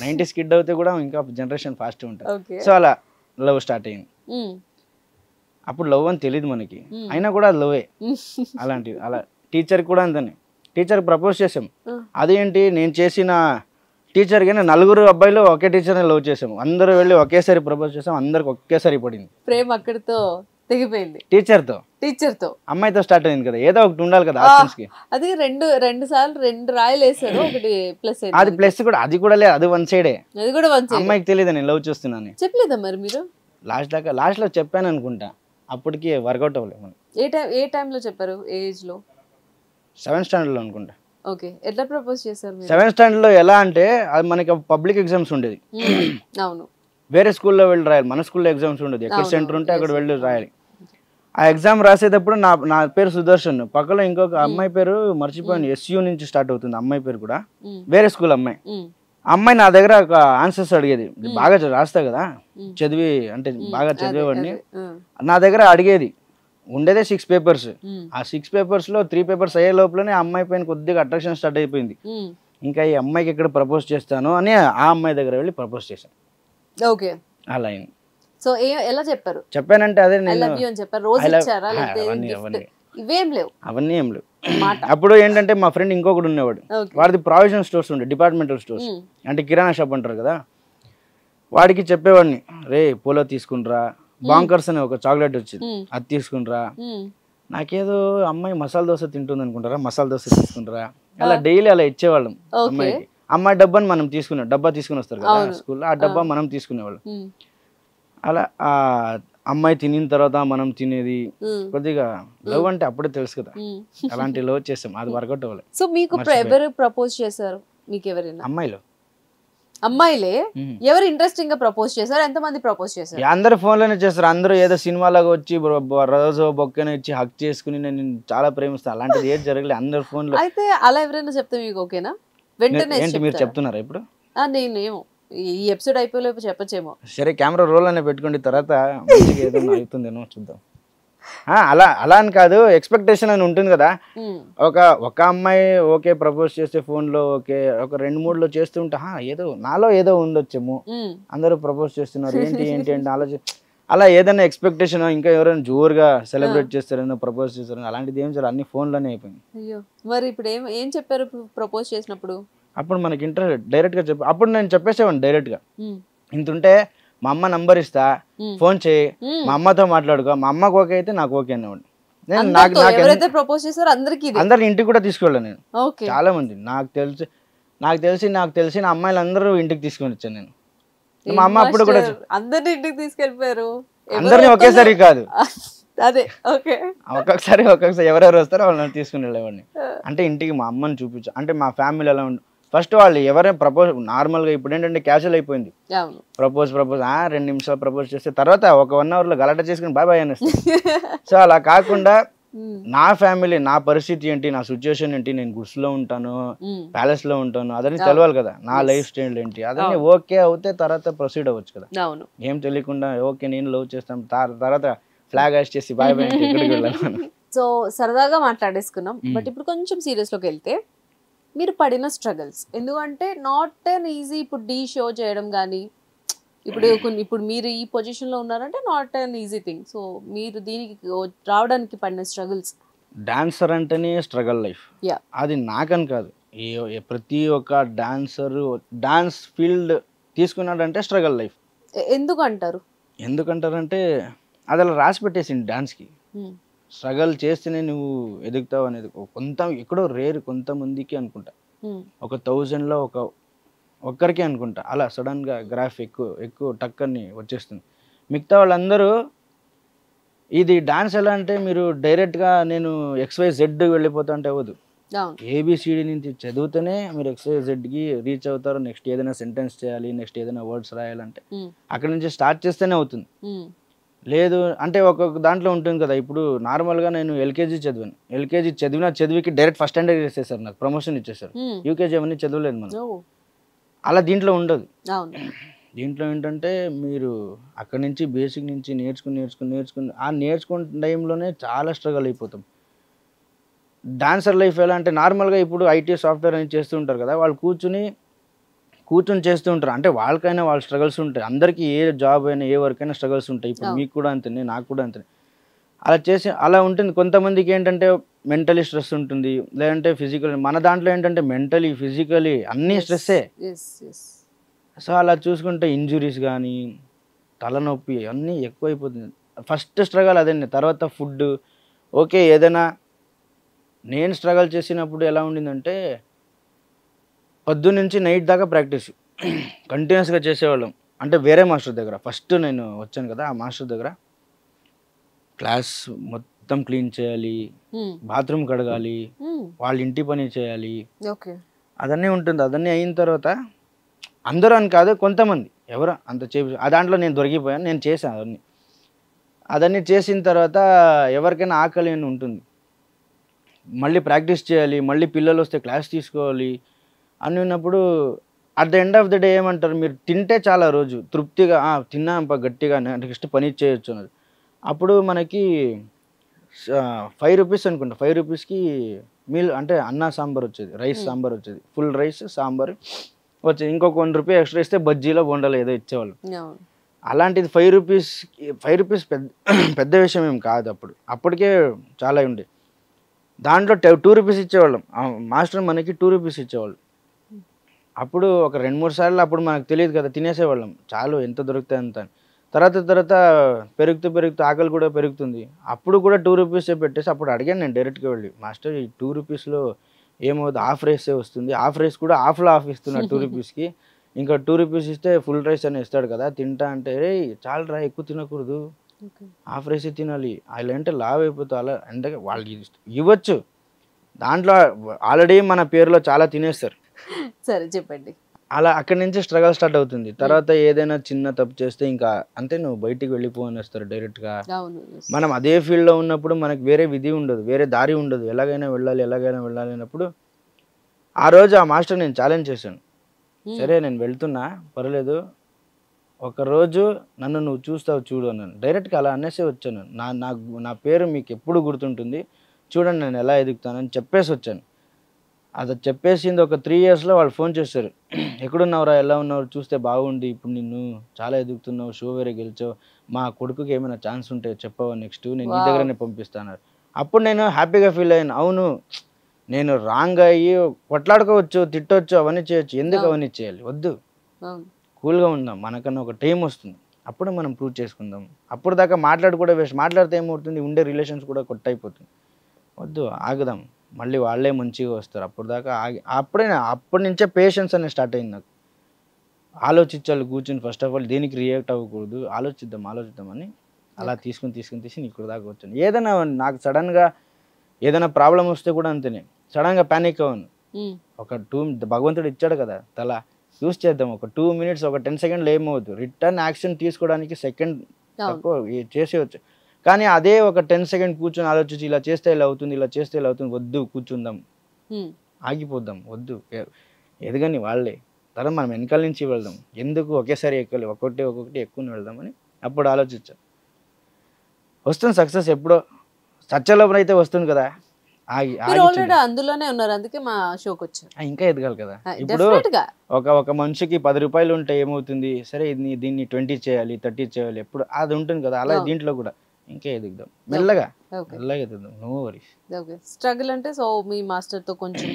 Speaker 2: 90s కిడ్ అవుతే కూడా ఇంకా జనరేషన్ ఫాస్ట్ ఉంటుంది. సో అలా లవ్ స్టార్ట్ అయింది. అప్పుడు లవ్ అని తెలియదు మనకి, అయినా కూడా లవ్వే. అలాంటివి అలా టీచర్ కూడా అంతే, టీచర్కి ప్రపోజ్ చేసాం. అదేంటి, నేను చేసిన టీచర్కి 4 అబ్బాయిలు ఒకే టీచర్ని లవ్ చేసాము, అందరూ వెళ్ళి ఒకేసారి ప్రపోజ్ చేసాం, అందరికి ఒకేసారి పడింది ప్రేమ. అక్కడితో తెగిపోయింది. టీచర్తో అమ్మాయితో స్టార్ట్ అయింది కదా, ఏదో ఒకటి ఉండాలి కదా ఆప్షన్స్ కి. అది రెండు సార్లు 2 రాయలు వేసారు, ఒకటి ప్లస్. అది ప్లస్ కూడా, అది కూడా లేదు, అది 1 సైడే. అది కూడా 1 సైడ్. అమ్మాయికి తెలియదు నేను లవ్ చేస్తున్నాను. చెప్పలేదా మరి మీరు? లాస్ట్ లో చెప్పాను అనుకుంటా, అప్పటికి వర్కౌట్ అవ్వలేదు. ఏ టైంలో చెప్పారు? ఏ ఏజ్ లో? 7th స్టాండర్డ్ లో అనుకుంటా. ఓకే, ఎట్లా ప్రపోజ్ చేశారు? 7th స్టాండర్డ్ లో ఎలా అంటే, అది మనకి పబ్లిక్ ఎగ్జామ్స్ ఉండేది. అవును, వేరే స్కూల్లో వెళ్ళి రాయాలి, మన స్కూల్లో ఎగ్జామ్స్ ఉండదు. ఎక్కడ సెంటర్ ఉంటే అక్కడ వెళ్ళి రాయాలి. ఆ ఎగ్జామ్ రాసేటప్పుడు నా పేరు సుదర్శన్, పక్కలో ఇంకొక అమ్మాయి పేరు మర్చిపోయాను, SU నుంచి స్టార్ట్ అవుతుంది అమ్మాయి పేరు కూడా, వేరే స్కూల్ అమ్మాయి. అమ్మాయి నా దగ్గర ఒక ఆన్సర్స్ అడిగేది, బాగా రాస్తా కదా చదివి, అంటే బాగా చదివేవాడిని. నా దగ్గర అడిగేది, ఉండేదే 6 పేపర్స్. ఆ 6 పేపర్స్ లో 3 పేపర్స్ అయ్యే లోపలనే ఆ అమ్మాయి పైన కొద్దిగా అట్రాక్షన్ స్టార్ట్ అయిపోయింది. ఇంకా ఈ అమ్మాయికి ఎక్కడ ప్రపోజ్ చేస్తాను అని ఆ అమ్మాయి దగ్గర వెళ్ళి ప్రపోజ్ చేశాను. ఓకే, అలా అయింది. సో ఎలా చెప్పారు? చెప్పానంటే అదే అవన్నీ ఏం లేవు. అప్పుడు ఏంటంటే మా ఫ్రెండ్ ఇంకొకటి ఉండేవాడు, వాడిది ప్రావిజన్ స్టోర్స్ ఉండే, డిపార్ట్మెంటల్ స్టోర్స్ అంటే కిరాణా షాప్ అంటారు కదా. వాడికి చెప్పేవాడిని, రే పోలో తీసుకుంటారా, బాంకర్స్ అనే ఒక చాక్లెట్ వచ్చింది, అది తీసుకుంటారా. నాకేదో అమ్మాయి మసాలా దోశ తింటుంది అనుకుంటారా, మసాలా దోశ తీసుకుంటారా, అలా డైలీ అలా ఇచ్చేవాళ్ళం అమ్మాయికి. అమ్మాయి డబ్బాని మనం డబ్బా తీసుకుని వస్తారు కదా స్కూల్లో, ఆ డబ్బా మనం తీసుకునేవాళ్ళం. అలా ఆ అమ్మాయి తినిన తర్వాత మనం తినేది, కొద్దిగా లవ్ అంటే అప్పుడే తెలుసు కదా, అలాంటి లవ్ చేసాం, అది వర్కౌట్ అవ్వలేదు. సో మీకు ఎవరు ప్రపోజ్ చేశారు? మీకు ఎవరైనా అమ్మాయిలే ఎవరు ఇంట్రెస్టింగ్ గా ప్రపోజ్ చేశారు? ఎంతమంది ప్రపోజ్ చేశారు? అందరు ఫోన్ లోనే చేస్తారు, అందరూ ఏదో సినిమాలాగా వచ్చి రోజు బొక్కనే ఇచ్చి హక్ చేసుకుని నేను చాలా ప్రేమిస్తాను, అలాంటిది ఏది జరగలేదు, అందరు ఫోన్ లో. అయితే అలా ఎవరైనా చెప్తే మీకు ఓకేనా? వెంటనే మీరు చెప్తున్నారా ఇప్పుడు? నేనేమో
Speaker 1: ఈ ఎపిసోడ్ అయిపోయేలోపు చెప్పచ్చేమో.
Speaker 2: సరే కెమెరా రోల్ అనే పెట్టుకోండి, తర్వాత మంచిగా ఏదైనా అవుతుందేమో చూద్దాం. అలా అలా అని కాదు, ఎక్స్పెక్టేషన్ అని ఉంటుంది కదా. ఒక అమ్మాయి ఓకే ప్రపోజ్ చేస్తే ఫోన్లో ఓకే, ఒక 2-3లో చేస్తుంటే ఏదో నాలో ఏదో ఉండొచ్చేమో, అందరూ ప్రపోజ్ చేస్తున్నారు ఏంటి ఏంటి అంటే ఆలోచి అలా ఏదైనా ఎక్స్పెక్టేషన్, ఇంకా ఎవరైనా జోరుగా సెలబ్రేట్ చేస్తారో ప్రపోజ్ చేస్తారో అలాంటిది ఏం చేయాలి, అన్ని ఫోన్లోనే అయిపోయింది.
Speaker 1: అయ్యో, మరి ఇప్పుడు ఏం చెప్పారు ప్రపోజ్ చేసినప్పుడు?
Speaker 2: అప్పుడు మనకి ఇంట్రెస్ట్ డైరెక్ట్గా అప్పుడు నేను చెప్పేసేవాడిని డైరెక్ట్గా, ఇంతుంటే మా అమ్మ నంబర్ ఇస్తా, ఫోన్ చేయి, మా అమ్మతో మాట్లాడుకో, మా అమ్మకి ఓకే అయితే నాకు ఓకే అనేవాడిని. నేను అందరికి ఇంటికి కూడా తీసుకెళ్ళాను నేను. చాలా మంది నాకు తెలిసిన అమ్మాయిలందరూ ఇంటికి తీసుకొని వచ్చాను నేను. మా అమ్మ అప్పుడు కూడా
Speaker 1: అందరిని ఇంటికి తీసుకెళ్ళిపోయారు.
Speaker 2: అందరినీ ఒకేసారి కాదు,
Speaker 1: అదే ఓకే,
Speaker 2: ఒక్కొక్కసారి ఎవరెవరు వస్తారో వాళ్ళని తీసుకుని వెళ్ళేవాడిని. అంటే ఇంటికి మా అమ్మని చూపించు, అంటే మా ఫ్యామిలీ ఎలా ఉంది ఫస్ట్, వాళ్ళు ఎవరైనా ప్రపోజ్ నార్మల్గా ఇప్పుడు ఏంటంటే క్యాజువల్ అయిపోయింది, ప్రపోజ్ 2 నిమిషాలు ప్రపోజ్ చేస్తే తర్వాత ఒక 1 అవర్లో గలాట చేసుకుని బాయ్ బాయ్ అనేస్తుంది. సో అలా కాకుండా నా ఫ్యామిలీ, నా పరిస్థితి ఏంటి, నా సిచ్యువేషన్ ఏంటి, నేను గుడ్స్లో ఉంటాను, ప్యాలెస్ లో ఉంటాను, అదని తెలవాలి కదా, నా లైఫ్ స్టైల్ ఏంటి, అదని ఓకే అవుతే తర్వాత ప్రొసీడ్ అవ్వచ్చు కదా. ఏం తెలియకుండా ఓకే నేను లవ్ చేస్తాను తర్వాత ఫ్లాగ్ హాష్ చేసి బాయ్ బాయ్ ఎక్కడికి వెళ్ళాను.
Speaker 1: సో సరదాగా మాట్లాడేసుకున్నాం, బట్ ఇప్పుడు కొంచెం సీరియస్ లోకి వెళ్తే మీరు పడిన స్ట్రగల్స్, ఎందుకంటే నాట్ అన్ ఈజీ ఇప్పుడు డీ షో చేయడం కానీ, ఇప్పుడు మీరు ఈ పొజిషన్ లో ఉన్నారంటే not an easy thing. So మీరు దీనికి రావడానికి పడిన స్ట్రగుల్స్.
Speaker 2: డాన్సర్ అంటేనే స్ట్రగల్ లైఫ్, అది నాకని కాదు, ప్రతి ఒక్క డాన్సర్ డాన్స్ ఫీల్డ్ తీసుకున్నాడంటే స్ట్రగల్ లైఫ్. ఎందుకంటారంటే అది అలా రాసి పెట్టేసింది డాన్స్కి. స్ట్రగల్ చేస్తేనే నువ్వు ఎదుగుతావు అనేది ఎక్కడో రేర్ కొంతమందికి అనుకుంటా, ఒక 1000లో ఒక్కరికి అనుకుంటా అలా సడన్గా గ్రాఫ్ ఎక్కువ టక్కని వచ్చేస్తుంది. మిగతా వాళ్ళందరూ ఇది డాన్స్ ఎలా అంటే మీరు డైరెక్ట్గా నేను XYZ వెళ్ళిపోతా అంటే అవ్వదు. ABCD నుంచి చదివితేనే మీరు XYZకి రీచ్ అవుతారు. నెక్స్ట్ ఏదైనా సెంటెన్స్ చేయాలి, నెక్స్ట్ ఏదైనా వర్డ్స్ రాయాలంటే అక్కడ నుంచి స్టార్ట్ చేస్తేనే అవుతుంది. లేదు అంటే ఒక్కొక్క దాంట్లో ఉంటుంది కదా. ఇప్పుడు నార్మల్గా నేను LKG చదివాను, LKG చదివికి డైరెక్ట్ ఫస్ట్ స్టాండర్డ్ చేసేసారు, నాకు ప్రమోషన్ ఇచ్చేసారు. UKG అవన్నీ చదవలేదు మనం, అలా దీంట్లో ఉండదు. దీంట్లో ఏంటంటే మీరు అక్కడి నుంచి బేసిక్ నుంచి నేర్చుకుని ఆ నేర్చుకునే టైంలోనే చాలా స్ట్రగుల్ అయిపోతాం. డాన్సర్ లైఫ్ ఎలా అంటే నార్మల్గా ఇప్పుడు IT సాఫ్ట్వేర్ అని చేస్తూ ఉంటారు కదా, వాళ్ళు కూర్చుని చేస్తూ ఉంటారు. అంటే వాళ్ళకైనా వాళ్ళ స్ట్రగల్స్ ఉంటాయి, అందరికీ ఏ జాబ్ అయినా ఏ వర్క్ అయినా స్ట్రగల్స్ ఉంటాయి. ఇప్పుడు మీకు కూడా అంతనే, నాకు కూడా అంతనే. అలా ఉంటుంది. కొంతమందికి ఏంటంటే మెంటలీ స్ట్రెస్ ఉంటుంది, లేదంటే ఫిజికల్. మన దాంట్లో ఏంటంటే మెంటలీ ఫిజికలీ అన్నీ స్ట్రెస్సే. సో అలా చూసుకుంటే ఇంజురీస్ కానీ తలనొప్పి అన్నీ ఎక్కువైపోతుంది. ఫస్ట్ స్ట్రగల్ అదండి. తర్వాత ఫుడ్ ఓకే. ఏదైనా నేను స్ట్రగల్ చేసినప్పుడు ఎలా ఉండిందంటే పొద్దున్నుంచి నైట్ దాకా ప్రాక్టీస్ కంటిన్యూస్గా చేసేవాళ్ళం. అంటే వేరే మాస్టర్ దగ్గర ఫస్ట్ నేను వచ్చాను కదా, ఆ మాస్టర్ దగ్గర క్లాస్ మొత్తం క్లీన్ చేయాలి, బాత్రూమ్ కడగాలి, వాళ్ళ ఇంటి పని చేయాలి, అదన్నీ ఉంటుంది. అదన్నీ అయిన తర్వాత అందరూ అని కాదు, కొంతమంది ఎవరు అంత చేసి ఆ దాంట్లో నేను దొరికిపోయాను. నేను చేశాను అదన్నీ చేసిన తర్వాత ఎవరికైనా ఆకలి అని ఉంటుంది, మళ్ళీ ప్రాక్టీస్ చేయాలి, మళ్ళీ పిల్లలు వస్తే క్లాస్ తీసుకోవాలి అని ఉన్నప్పుడు at the end of the day ఏమంటారు, మీరు తింటే చాలా రోజు తృప్తిగా తిన్నాంప గట్టిగా నెక్స్ట్ పని చేయొచ్చు అన్నది. అప్పుడు మనకి 5 రూపీస్ అనుకుంటా, 5 రూపీస్కి మీల్ అంటే అన్న సాంబార్ వచ్చేది, రైస్ సాంబార్ వచ్చేది, ఫుల్ రైస్ సాంబార్ వచ్చేది. ఇంకొక 1 రూపాయి ఎక్స్ట్రా ఇస్తే బజ్జీలో బొండాలో ఏదో ఇచ్చేవాళ్ళు. అలాంటిది 5 రూపీస్ పెద్ద విషయం ఏం కాదు. అప్పటికే చాలా ఉండే. దాంట్లో 2 రూపీస్ ఇచ్చేవాళ్ళం, మాస్టర్ మనకి 2 రూపీస్ ఇచ్చేవాళ్ళు. అప్పుడు ఒక 2-3 సార్లు అప్పుడు మనకు తెలియదు కదా, తినేసేవాళ్ళం చాలు ఎంత దొరుకుతాయి అంత. తర్వాత పెరుగుతూ ఆకలి కూడా పెరుగుతుంది. అప్పుడు కూడా 2 రూపీసే పెట్టేసి అప్పుడు అడిగాను నేను డైరెక్ట్గా వెళ్ళి, మాస్టర్ ఈ 2 రూపీస్లో ఏమవుతుంది, హాఫ్ రైసే వస్తుంది, హాఫ్ రైస్ కూడా హాఫ్లో హాఫ్ ఇస్తున్నాడు 2 రూపీస్కి, ఇంకా 2 రూపీస్ ఇస్తే ఫుల్ రైస్ అని ఇస్తాడు కదా, తింటా అంటే రే చాలు రా ఎక్కువ తినకూడదు, హాఫ్ రైస్ తినాలి, అలా అంటే లావ్ అయిపోతా. అలా అంటే వాళ్ళకి ఇవ్వచ్చు, దాంట్లో ఆల్రెడీ మన పేరులో చాలా తినేస్తారు.
Speaker 1: సరే చెప్పండి.
Speaker 2: అలా అక్కడి నుంచి స్ట్రగల్ స్టార్ట్ అవుతుంది. తర్వాత ఏదైనా చిన్న తప్పు చేస్తే ఇంకా అంతే, నువ్వు బయటికి వెళ్ళిపోనేస్తారు డైరెక్ట్గా. మనం అదే ఫీల్డ్లో ఉన్నప్పుడు మనకు వేరే విధి ఉండదు, వేరే దారి ఉండదు, ఎలాగైనా వెళ్ళాలి అన్నప్పుడు ఆ రోజు ఆ మాస్టర్ నేను ఛాలెంజ్ చేశాను, సరే నేను వెళ్తున్నా, పర్లేదు, ఒకరోజు నన్ను నువ్వు చూస్తావు చూడు అన్నాను. డైరెక్ట్గా అలా అనేసే వచ్చాను. నా పేరు మీకు ఎప్పుడు గుర్తుంటుంది, చూడండి నేను ఎలా ఎదుగుతానని చెప్పేసి వచ్చాను. అది చెప్పేసింది ఒక 3 ఇయర్స్లో వాళ్ళు ఫోన్ చేశారు. ఎక్కడున్నావురా, ఎలా ఉన్నావు, చూస్తే బాగుండి, ఇప్పుడు నిన్ను చాలా ఎదుగుతున్నావు, షో వేరే గెలిచావు, మా కొడుకుకి ఏమైనా ఛాన్స్ ఉంటే చెప్పవా, నెక్స్ట్ నేను నీ దగ్గరనే పంపిస్తాను. అప్పుడు నేను హ్యాపీగా ఫీల్ అయ్యాను. అవును, నేను రాంగ్ అయ్యి కొట్లాడుకోవచ్చు, తిట్టవచ్చు, అవన్నీ చేయొచ్చు, ఎందుకు అవన్నీ చేయాలి, వద్దు, కూల్గా ఉందాం, మనకన్నా ఒక టైం వస్తుంది, అప్పుడు మనం ప్రూవ్ చేసుకుందాం. అప్పుడు దాకా మాట్లాడి కూడా వేస్ట్, మాట్లాడితే ఏమవుతుంది, ఉండే రిలేషన్స్ కూడా కొట్ట అయిపోతుంది, వద్దు, ఆగుదాం, మళ్ళీ వాళ్ళే మంచిగా వస్తారు. అప్పుడు దాకా ఆగి అప్పటి నుంచే పేషెన్స్ అనేది స్టార్ట్ అయింది నాకు. ఆలోచించాలి కూర్చొని, ఫస్ట్ ఆఫ్ ఆల్ దేనికి రియాక్ట్ అవ్వకూడదు, ఆలోచిద్దామని అలా తీసుకుని ఇక్కడ దాకా వచ్చాను. ఏదైనా నాకు సడన్గా ఏదైనా ప్రాబ్లం వస్తే కూడా అంతేనే, సడన్గా ప్యానిక్ అవ్వను. ఒక భగవంతుడు ఇచ్చాడు కదా తల, యూస్ చేద్దాం, ఒక 2 minutes, ఒక 10 seconds ఏమవుద్దు, రిటర్న్ యాక్షన్ తీసుకోవడానికి సెకండ్ తక్కువ చేసేవచ్చు. కానీ అదే ఒక 10 seconds కూర్చొని ఆలోచించి ఇలా చేస్తే ఇలా అవుతుంది, ఇలా చేస్తే ఇలా అవుతుంది, వద్దు, కూర్చుందాం, ఆగిపోద్దాం, వద్దు, ఎదగని వాళ్ళే, తర్వాత మనం వెనకాల నుంచి వెళ్దాం, ఎందుకు ఒకేసారి ఎక్కాలి, ఒక్కొక్కటి ఎక్కువ వెళ్దామని అప్పుడు ఆలోచించాం. వస్తుంది సక్సెస్, ఎప్పుడో సత్యలోపల అయితే వస్తుంది కదా.
Speaker 1: అందులోనే ఉన్నారు, అందుకే మా షోకి వచ్చారు.
Speaker 2: ఇంకా ఎదగాలి కదా. ఇప్పుడు ఒక మనిషికి 10 రూపాయలు ఉంటే ఏమవుతుంది, సరే దీన్ని 20 చేయాలి, 30 చేయాలి, ఎప్పుడు అది ఉంటుంది కదా. అలా దీంట్లో కూడా ఇంకా ఎదుగుదాం, మెల్లగా ఎదుగుదాం, నో వరీస్.
Speaker 1: స్ట్రగుల్ అంటే సో మీ మాస్టర్ తో కొంచెం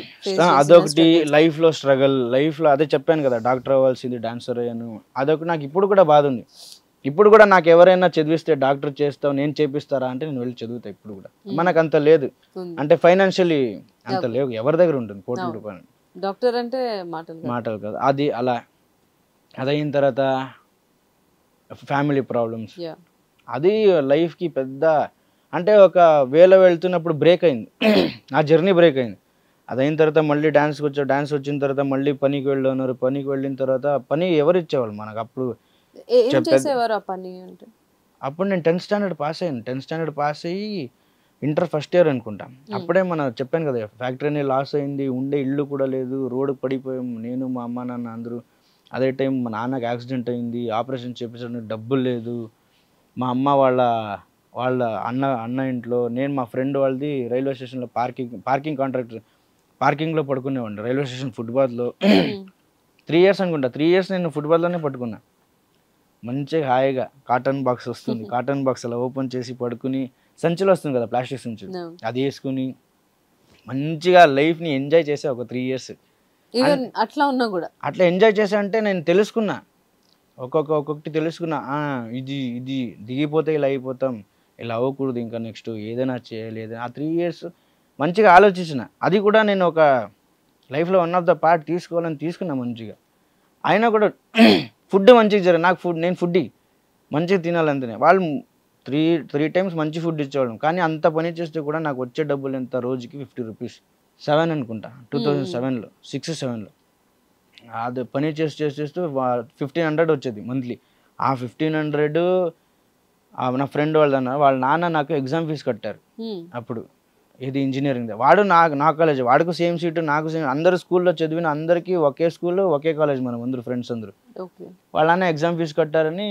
Speaker 2: అదొకటి లైఫ్ లో స్ట్రగుల్, లైఫ్ లో అదే చెప్పాను కదా, డాక్టర్ అవ్వాల్సింది, డాన్సర్ అయ్యాను, అదొకటి నాకు ఇప్పుడు కూడా బాధ ఉంది. ఇప్పుడు కూడా నాకు ఎవరైనా చదివిస్తే డాక్టర్ చేస్తావు, నేను చేపిస్తారా అంటే నేను వెళ్ళి చదువుతా. ఇప్పుడు కూడా మనకు అంత లేదు, అంటే ఫైనాన్షియలీ అంత లేవు, ఎవరి దగ్గర ఉంటుంది కోట్ల రూపాయలు,
Speaker 1: డాక్టర్ అంటే మాటలు కాదు.
Speaker 2: అది అలా అదయిన తర్వాత ఫ్యామిలీ ప్రాబ్లమ్స్, అది లైఫ్కి పెద్ద, అంటే ఒక వేలో వెళ్తున్నప్పుడు బ్రేక్ అయింది, నా జర్నీ బ్రేక్ అయింది. అదైన తర్వాత మళ్ళీ డాన్స్కి వచ్చా, డాన్స్ వచ్చిన తర్వాత మళ్ళీ పనికి వెళ్ళన్నారు, పనికి వెళ్ళిన తర్వాత పని ఎవరు ఇచ్చేవాళ్ళు మనకు. అప్పుడు అప్పుడు నేను 10th standard పాస్ అయ్యాను. 10th standard పాస్ అయ్యి ఇంటర్ ఫస్ట్ ఇయర్ అనుకుంటా. అప్పుడే చెప్పాను కదా, ఫ్యాక్టరీని లాస్ అయింది, ఉండే ఇల్లు కూడా లేదు, రోడ్డు పడిపోయాం, నేను మా అమ్మ నాన్న అందరూ. అదే టైం మా నాన్నకి యాక్సిడెంట్ అయింది, ఆపరేషన్ చేపించడానికి డబ్బులు లేదు. మా అమ్మ వాళ్ళ అన్న ఇంట్లో, నేను మా ఫ్రెండ్ వాళ్ళది రైల్వే స్టేషన్లో పార్కింగ్ కాంట్రాక్టర్, పార్కింగ్లో పడుకునేవాడిని రైల్వే స్టేషన్ ఫుట్బాత్లో. 3 years అనుకుంటా, 3 years నేను ఫుట్బాత్లోనే పట్టుకున్నా. మంచిగా హాయిగా కాటన్ బాక్స్ వస్తుంది, కాటన్ బాక్స్ అలా ఓపెన్ చేసి పడుకుని, సంచులు వస్తుంది కదా ప్లాస్టిక్ సంచులు, అది వేసుకుని మంచిగా లైఫ్ని ఎంజాయ్ చేసా ఒక 3 years.
Speaker 1: అట్లా ఉన్నా కూడా
Speaker 2: అట్లా ఎంజాయ్ చేసా అంటే నేను తెలుసుకున్నా, ఒక్కొక్కటి తెలుసుకున్నా, ఇది దిగిపోతే ఇలా అయిపోతాం, ఇలా అవ్వకూడదు, ఇంకా నెక్స్ట్ ఏదైనా చేయాలి. ఆ 3 years మంచిగా ఆలోచించిన, అది కూడా నేను ఒక లైఫ్లో వన్ ఆఫ్ ద పార్ట్ తీసుకున్నా మంచిగా. అయినా కూడా ఫుడ్ మంచిగా జరిగింది నాకు, నేను ఫుడ్డీ మంచిగా తినాలంతనే. వాళ్ళు 3 times మంచి ఫుడ్ ఇచ్చేవాళ్ళం, కానీ అంత పని చేస్తే కూడా నాకు వచ్చే డబ్బులు ఎంత, రోజుకి 50 rupees, 7 అనుకుంటా 2007లో, 6-7లో. అది పని చేస్తూ 1500 వచ్చేది మంత్లీ. ఆ 1500 నా ఫ్రెండ్ వాళ్ళ నాన్న నాకు ఎగ్జామ్ ఫీజు కట్టారు అప్పుడు, ఇది ఇంజనీరింగ్. వాడు నా కాలేజ్, వాడికి సేమ్ సీటు, నాకు సేమ్, అందరూ స్కూల్లో చదివిన అందరికీ ఒకే స్కూల్లో ఒకే కాలేజ్, మనం అందరూ ఫ్రెండ్స్ అందరూ. వాళ్ళ నాన్న ఎగ్జామ్ ఫీజు కట్టారని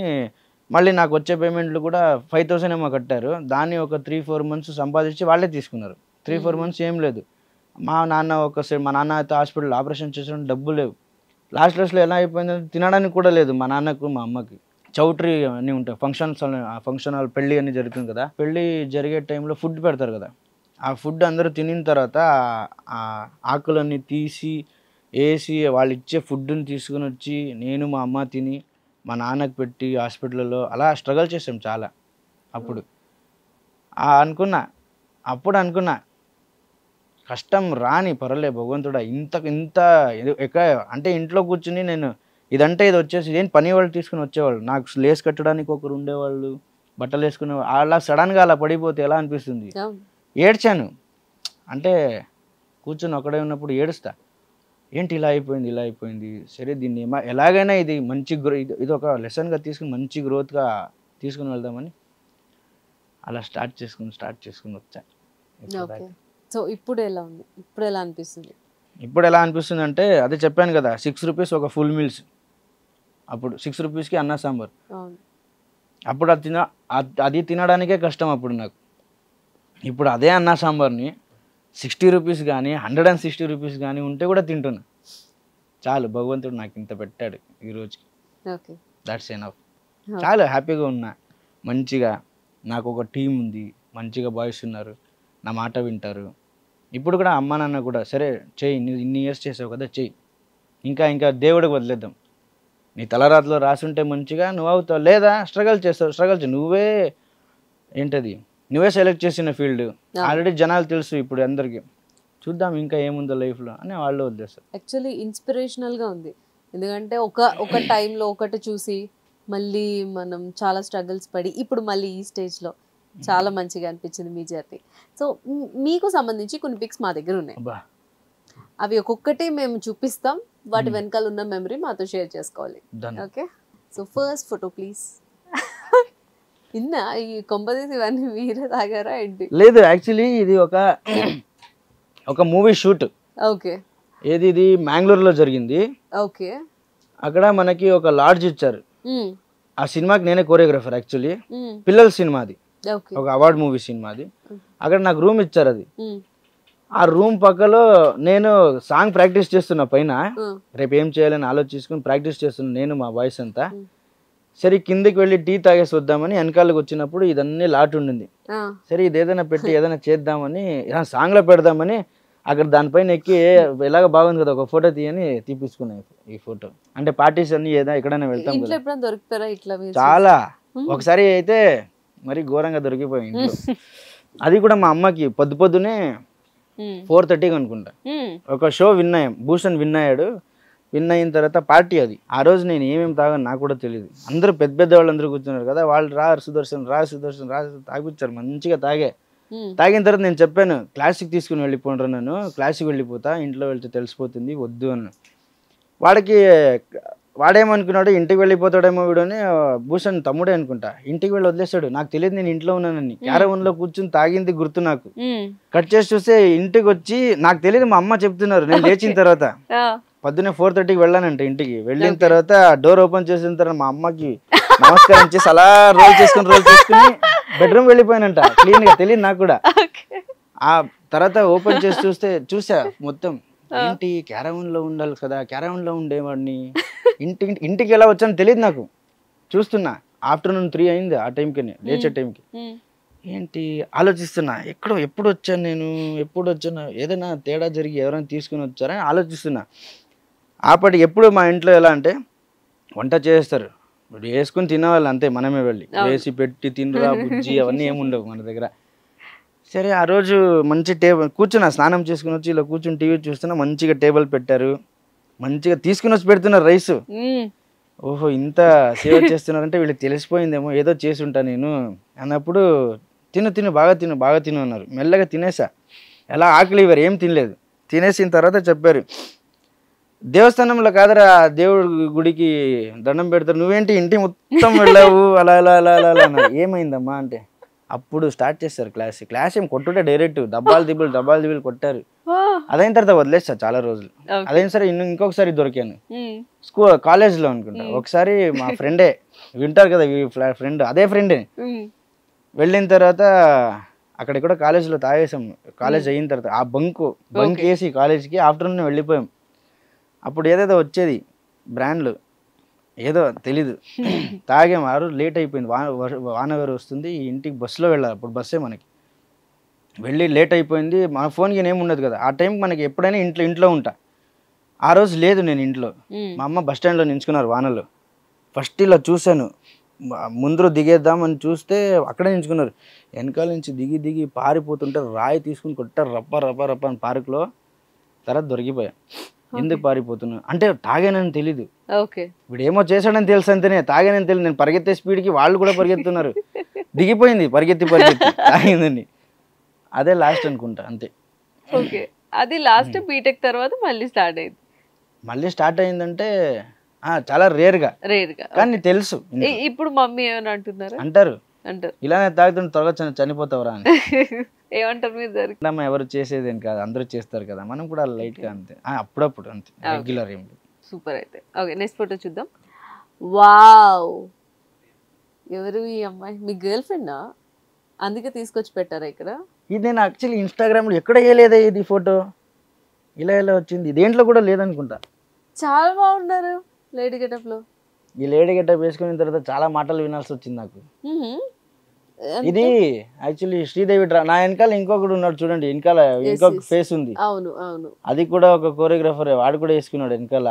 Speaker 2: మళ్ళీ నాకు వచ్చే పేమెంట్లు కూడా 5000 ఏమో కట్టారు. దాన్ని ఒక 3-4 months సంపాదించి వాళ్ళే తీసుకున్నారు. 3-4 months ఏం లేదు. మా నాన్న అయితే హాస్పిటల్ ఆపరేషన్ చేసిన డబ్బులు లేవు. లాస్ట్లో ఎలా అయిపోయిందంటే తినడానికి కూడా లేదు మా నాన్నకు మా అమ్మకి. చౌట్రీ అన్నీ ఉంటాయి, ఫంక్షన్ హాల్, పెళ్ళి అన్నీ జరుగుతుంది కదా. పెళ్ళి జరిగే టైంలో ఫుడ్ పెడతారు కదా, ఆ ఫుడ్ అందరూ తినిన తర్వాత ఆ ఆకులన్నీ తీసి వేసి వాళ్ళు ఇచ్చే ఫుడ్ని తీసుకుని వచ్చి నేను మా అమ్మ తిని మా నాన్నకు పెట్టి హాస్పిటల్లో అలా స్ట్రగుల్ చేసాం చాలా. అప్పుడు అనుకున్నా కష్టం రాని పర్వాలే భగవంతుడా, ఇంత అంటే ఇంట్లో కూర్చుని నేను ఇదంటే ఇది వచ్చేసి ఏం పని వాళ్ళు తీసుకుని వచ్చేవాళ్ళు, నాకు లేస్ కట్టడానికి ఒకరు ఉండేవాళ్ళు, బట్టలు వేసుకునేవాళ్ళు. అలా సడన్గా అలా పడిపోతే ఎలా అనిపిస్తుంది. ఏడ్చాను, అంటే కూర్చొని ఒకడే ఉన్నప్పుడు ఏడుస్తా, ఏంటి ఇలా అయిపోయింది, సరే దీన్ని ఎలాగైనా ఇది మంచి ఇది ఒక లెసన్గా తీసుకుని మంచి గ్రోత్గా తీసుకుని వెళ్దామని అలా స్టార్ట్ చేసుకుని వచ్చా.
Speaker 1: సో ఇప్పుడు ఎలా ఉంది, ఇప్పుడు ఎలా అనిపిస్తుంది?
Speaker 2: ఇప్పుడు ఎలా అనిపిస్తుంది అంటే అదే చెప్పాను కదా 6 రూపీస్ ఒక ఫుల్ మీల్స్, అప్పుడు 6 రూపీస్కి అన్న సాంబార్. అప్పుడు అది తినడానికే కష్టం అప్పుడు నాకు. ఇప్పుడు అదే అన్న సాంబార్ని 60 రూపీస్ కానీ 160 రూపీస్ కానీ ఉంటే కూడా తింటున్నా. చాలు, భగవంతుడు నాకు ఇంత పెట్టాడు ఈరోజుకి, దట్స్ ఎనఫ్. చాలా హ్యాపీగా ఉన్నా. మంచిగా నాకు ఒక టీం ఉంది, మంచిగా బాయ్స్ ఉన్నారు, నా మాట వింటారు. ఇప్పుడు కూడా అమ్మ నాన్న కూడా సరే చెయ్యి, నువ్వు ఇన్ని ఇయర్స్ చేసావు కదా చెయ్యి, ఇంకా దేవుడికి వదిలేద్దాం, నీ తలరాతలో రాసుంటే మంచిగా నువ్వు అవుతావు, లేదా స్ట్రగుల్ చేస్తావు. నువ్వే సెలెక్ట్ చేసిన ఫీల్డ్, ఆల్రెడీ జనాలు తెలుసు ఇప్పుడు అందరికి, చూద్దాం ఇంకా ఏముందో లైఫ్లో అని వాళ్ళు వదిలేస్తారు.
Speaker 1: యాక్చువల్లీ ఇన్స్పిరేషనల్గా ఉంది, ఎందుకంటే ఒక టైంలో ఒకటి చూసి మళ్ళీ మనం చాలా స్ట్రగుల్స్ పడి ఇప్పుడు మళ్ళీ ఈ స్టేజ్లో చాలా మంచిగా అనిపించింది మీ జర్నీ. సో మీకు సంబంధించి కొన్ని పిక్స్ మా దగ్గర ఉన్నాయి, అవి ఒక్కొక్కటి మేము చూపిస్తాం, వాటి వెనకాల ఉన్న మెమరీ మాతో షేర్ చేసుకోవాలి. Okay, so first photo please. ఈ కొంపదీసి ఇవన్నీ మీరే తాగారా ఏంటి?
Speaker 2: లేదు, యాక్చువల్లీ ఇది ఒక మూవీ షూట్.
Speaker 1: ఓకే,
Speaker 2: ఇది మ్యాంగ్లూర్లో జరిగింది.
Speaker 1: ఓకే,
Speaker 2: అక్కడ మనకి ఒక లాడ్జ్ ఇచ్చారు. ఆ సినిమాకి నేనే కోరియోగ్రాఫర్. యాక్చువల్లీ పిల్లల సినిమాది, ఒక అవార్డ్ మూవీ సినిమాది. అక్కడ నాకు రూమ్ ఇచ్చారు. అది ఆ రూమ్ పక్కలో నేను సాంగ్ ప్రాక్టీస్ చేస్తున్నా, పైన రేపు ఏం చేయాలని ఆలోచించుకుని ప్రాక్టీస్ చేస్తున్నా నేను మా బాయ్స్ అంతా. సరే కిందికి వెళ్ళి టీ తాగేసి వద్దామని వెనకాలకు వచ్చినప్పుడు ఇదన్నీ లాట్ ఉండింది. సరే ఇది ఏదైనా పెట్టి ఏదైనా చేద్దామని సాంగ్లో పెడదామని అక్కడ దానిపైన ఎక్కి ఎలాగ బాగుంది కదా ఒక ఫోటో తీయని తీపించుకున్నాయి. ఈ ఫోటో అంటే పార్టీస్ అన్ని ఏదో ఎక్కడైనా వెళ్తాం కదా, చాలా ఒకసారి అయితే మరి ఘోరంగా దొరికిపోయింది ఇంట్లో. అది కూడా మా అమ్మకి పొద్దునే 4:30 అనుకుంటా ఒక షో విన్ అయ్యాం, భూషణ్ విన్ అయ్యాడు. విన్ అయిన తర్వాత పార్టీ అది. ఆ రోజు నేను ఏమేమి తాగాను నాకు కూడా తెలియదు. అందరూ పెద్ద వాళ్ళందరూ కూర్చున్నారు కదా, వాళ్ళు రా సుదర్శన్ తాగిపించారు, మంచిగా తాగిన తర్వాత నేను చెప్పాను క్లాసిక్ తీసుకుని వెళ్ళిపోండ్రు, నన్ను క్లాసిక్ వెళ్ళిపోతా, ఇంట్లో వెళ్తే తెలిసిపోతుంది వద్దు అన్న. వాడేమనుకున్నాడు ఇంటికి వెళ్ళిపోతాడేమో వీడని, భూషణ్ తమ్ముడే అనుకుంటా, ఇంటికి వెళ్ళి వదిలేస్తాడు. నాకు తెలియదు నేను ఇంట్లో ఉన్నానని. క్యారవన్లో కూర్చుని తాగింది గుర్తు నాకు. కట్ చేసి చూస్తే ఇంటికి వచ్చి నాకు తెలియదు మా అమ్మ చెప్తున్నారు. నేను లేచిన తర్వాత పొద్దున్నే 4:30కి వెళ్ళానంట ఇంటికి. వెళ్ళిన తర్వాత డోర్ ఓపెన్ చేసిన తర్వాత మా అమ్మకి నమస్కారం చేసి అలా రోల్ చేసుకుని బెడ్రూమ్ వెళ్ళిపోయానంట క్లీన్ గా. తెలియదు నాకు కూడా. ఆ తర్వాత ఓపెన్ చేసి చూసా మొత్తం. ఏంటి క్యారవన్ లో ఉండాలి కదా, క్యారవన్ లో ఉండేవాడిని, ఇంటికి ఎలా వచ్చాను తెలియదు నాకు. చూస్తున్నా ఆఫ్టర్నూన్ 3 అయింది ఆ టైంకి, లేచే టైంకి. ఏంటి ఆలోచిస్తున్నా, ఎప్పుడు వచ్చాను, ఏదైనా తేడా జరిగి ఎవరైనా తీసుకుని వచ్చారని ఆలోచిస్తున్నా. ఆపటి ఎప్పుడు మా ఇంట్లో ఎలా అంటే వంట చేస్తారు, వేసుకుని తినేవాళ్ళు అంతే, మనమే వెళ్ళి వేసి పెట్టి తినరా బుజ్జి అవన్నీ ఏముండవు మన దగ్గర. సరే ఆ రోజు మంచి టేబుల్ కూర్చున్నా, స్నానం చేసుకుని వచ్చి ఇలా కూర్చుని టీవీ చూస్తున్నా. మంచిగా టేబుల్ పెట్టారు, మంచిగా తీసుకుని వచ్చి పెడుతున్నారు రైస్. ఓహో ఇంత సేవ చేస్తున్నారంటే వీళ్ళకి తెలిసిపోయిందేమో, ఏదో చేసి ఉంటా నేను అన్నప్పుడు తిను బాగా తిను అన్నారు. మెల్లగా తినేసా. ఎలా ఆకలి ఇవ్వరు, ఏం తినలేదు. తినేసిన తర్వాత చెప్పారు దేవస్థానంలో కాదరా దేవుడి గుడికి దండం పెడతారు, నువ్వేంటి ఇంటి మొత్తం వెళ్ళావు అలా అన్నారు. ఏమైందమ్మా అంటే అప్పుడు స్టార్ట్ చేస్తారు క్లాస్ ఏం కొట్టుంటే డైరెక్ట్ దబ్బాలు దిబ్బలు కొట్టారు. అదైన తర్వాత వదిలేస్తా చాలా రోజులు. అదైన సరే ఇంకొకసారి దొరికాను కాలేజ్లో అనుకుంటా. ఒకసారి మా ఫ్రెండే వింటారు కదా ఫ్రెండ్, అదే ఫ్రెండే. వెళ్ళిన తర్వాత అక్కడ కాలేజ్లో తాగేసాం. కాలేజ్ అయిన తర్వాత ఆ బంక్ వేసి కాలేజ్కి ఆఫ్టర్నూన్ వెళ్ళిపోయాం. అప్పుడు ఏదేదో వచ్చేది బ్రాండ్లు ఏదో తెలీదు, తాగాం. ఆ రోజు లేట్ అయిపోయింది, వానగారు వస్తుంది, ఇంటికి బస్సులో వెళ్ళాలి. అప్పుడు బస్సే మనకి. వెళ్ళి లేట్ అయిపోయింది. మన ఫోన్కి ఏమి ఉండదు కదా ఆ టైంకి, మనకి ఎప్పుడైనా ఇంట్లో ఉంటా. ఆ రోజు లేదు నేను ఇంట్లో. మా అమ్మ బస్ స్టాండ్లో నించుకున్నారు వానలో. ఫస్ట్ ఇలా చూశాను, ముందు దిగేద్దామని చూస్తే అక్కడే నించుకున్నారు. వెనకాల నుంచి దిగి పారిపోతుంటే రాయి తీసుకుని కొట్టారు రప్ప అని పార్క్లో. తర్వాత దొరికిపోయా. ఎందుకు పారిపోతున్నా అంటే తాగానని తెలీదు, వీడు ఏమో చేశాడని తెలుసు అంతేనే, తాగానని తెలియదు. నేను పరిగెత్తే స్పీడ్కి వాళ్ళు కూడా పరిగెత్తున్నారు. దిగిపోయింది పరిగెత్తి తాగిందని. అదే లాస్ట్ అనుకుంటా అంతే.
Speaker 1: ఓకే, అది లాస్ట్ బీటెక్ తర్వాత మళ్ళీ స్టార్ట్
Speaker 2: అయిందంటే చాలా రేర్గా కానీ తెలుసు.
Speaker 1: ఇప్పుడు మమ్మీ ఏమైనా అంటున్నారు?
Speaker 2: అంటారు
Speaker 1: అంటారు.
Speaker 2: ఇలానే తాగుతుంటే త్వరగా చనిపోతావరా అని.
Speaker 1: ఏమంటారు మీరు దానికి?
Speaker 2: అమ్మ ఎవరు చేసేది ఏం కాదు, అందరూ చేస్తారు కదా, మనం కూడా లైట్ గా అంతే, అప్పుడప్పుడు అంతే, రెగ్యులర్ ఏం లేదు.
Speaker 1: సూపర్ అయితే. ఓకే, నెక్స్ట్ ఫోటో చూద్దాం. వావ్, ఎవరు ఈ అమ్మాయి? మీ గర్ల్ ఫ్రెండా? అందుకే తీసుకొచ్చి పెట్టారా ఇక్కడ?
Speaker 2: ఇది నేను యాక్చువల్లీ ఇన్స్టాగ్రామ్లో ఎక్కడ వేయలేదే ఇది ఫోటో, ఇలా ఇలా వచ్చింది, దేంట్లో కూడా లేదనుకుంటా.
Speaker 1: చాలా బాగున్నారు లేడీ గెటప్ లో.
Speaker 2: ఈ లేడీ గెటప్ వేసుకున్న తర్వాత చాలా మాటలు వినాల్సి వచ్చింది నాకు. ఇది యాక్చువల్లీ శ్రీదేవి నా వెనకాల ఇంకొకడు ఉన్నాడు చూడండి, వెనకాల ఇంకొక ఫేస్ ఉంది.
Speaker 1: అవును అవును,
Speaker 2: అది కూడా ఒక కోరియోగ్రాఫర్, వాడు కూడా వేసుకున్నాడు వెనకాల.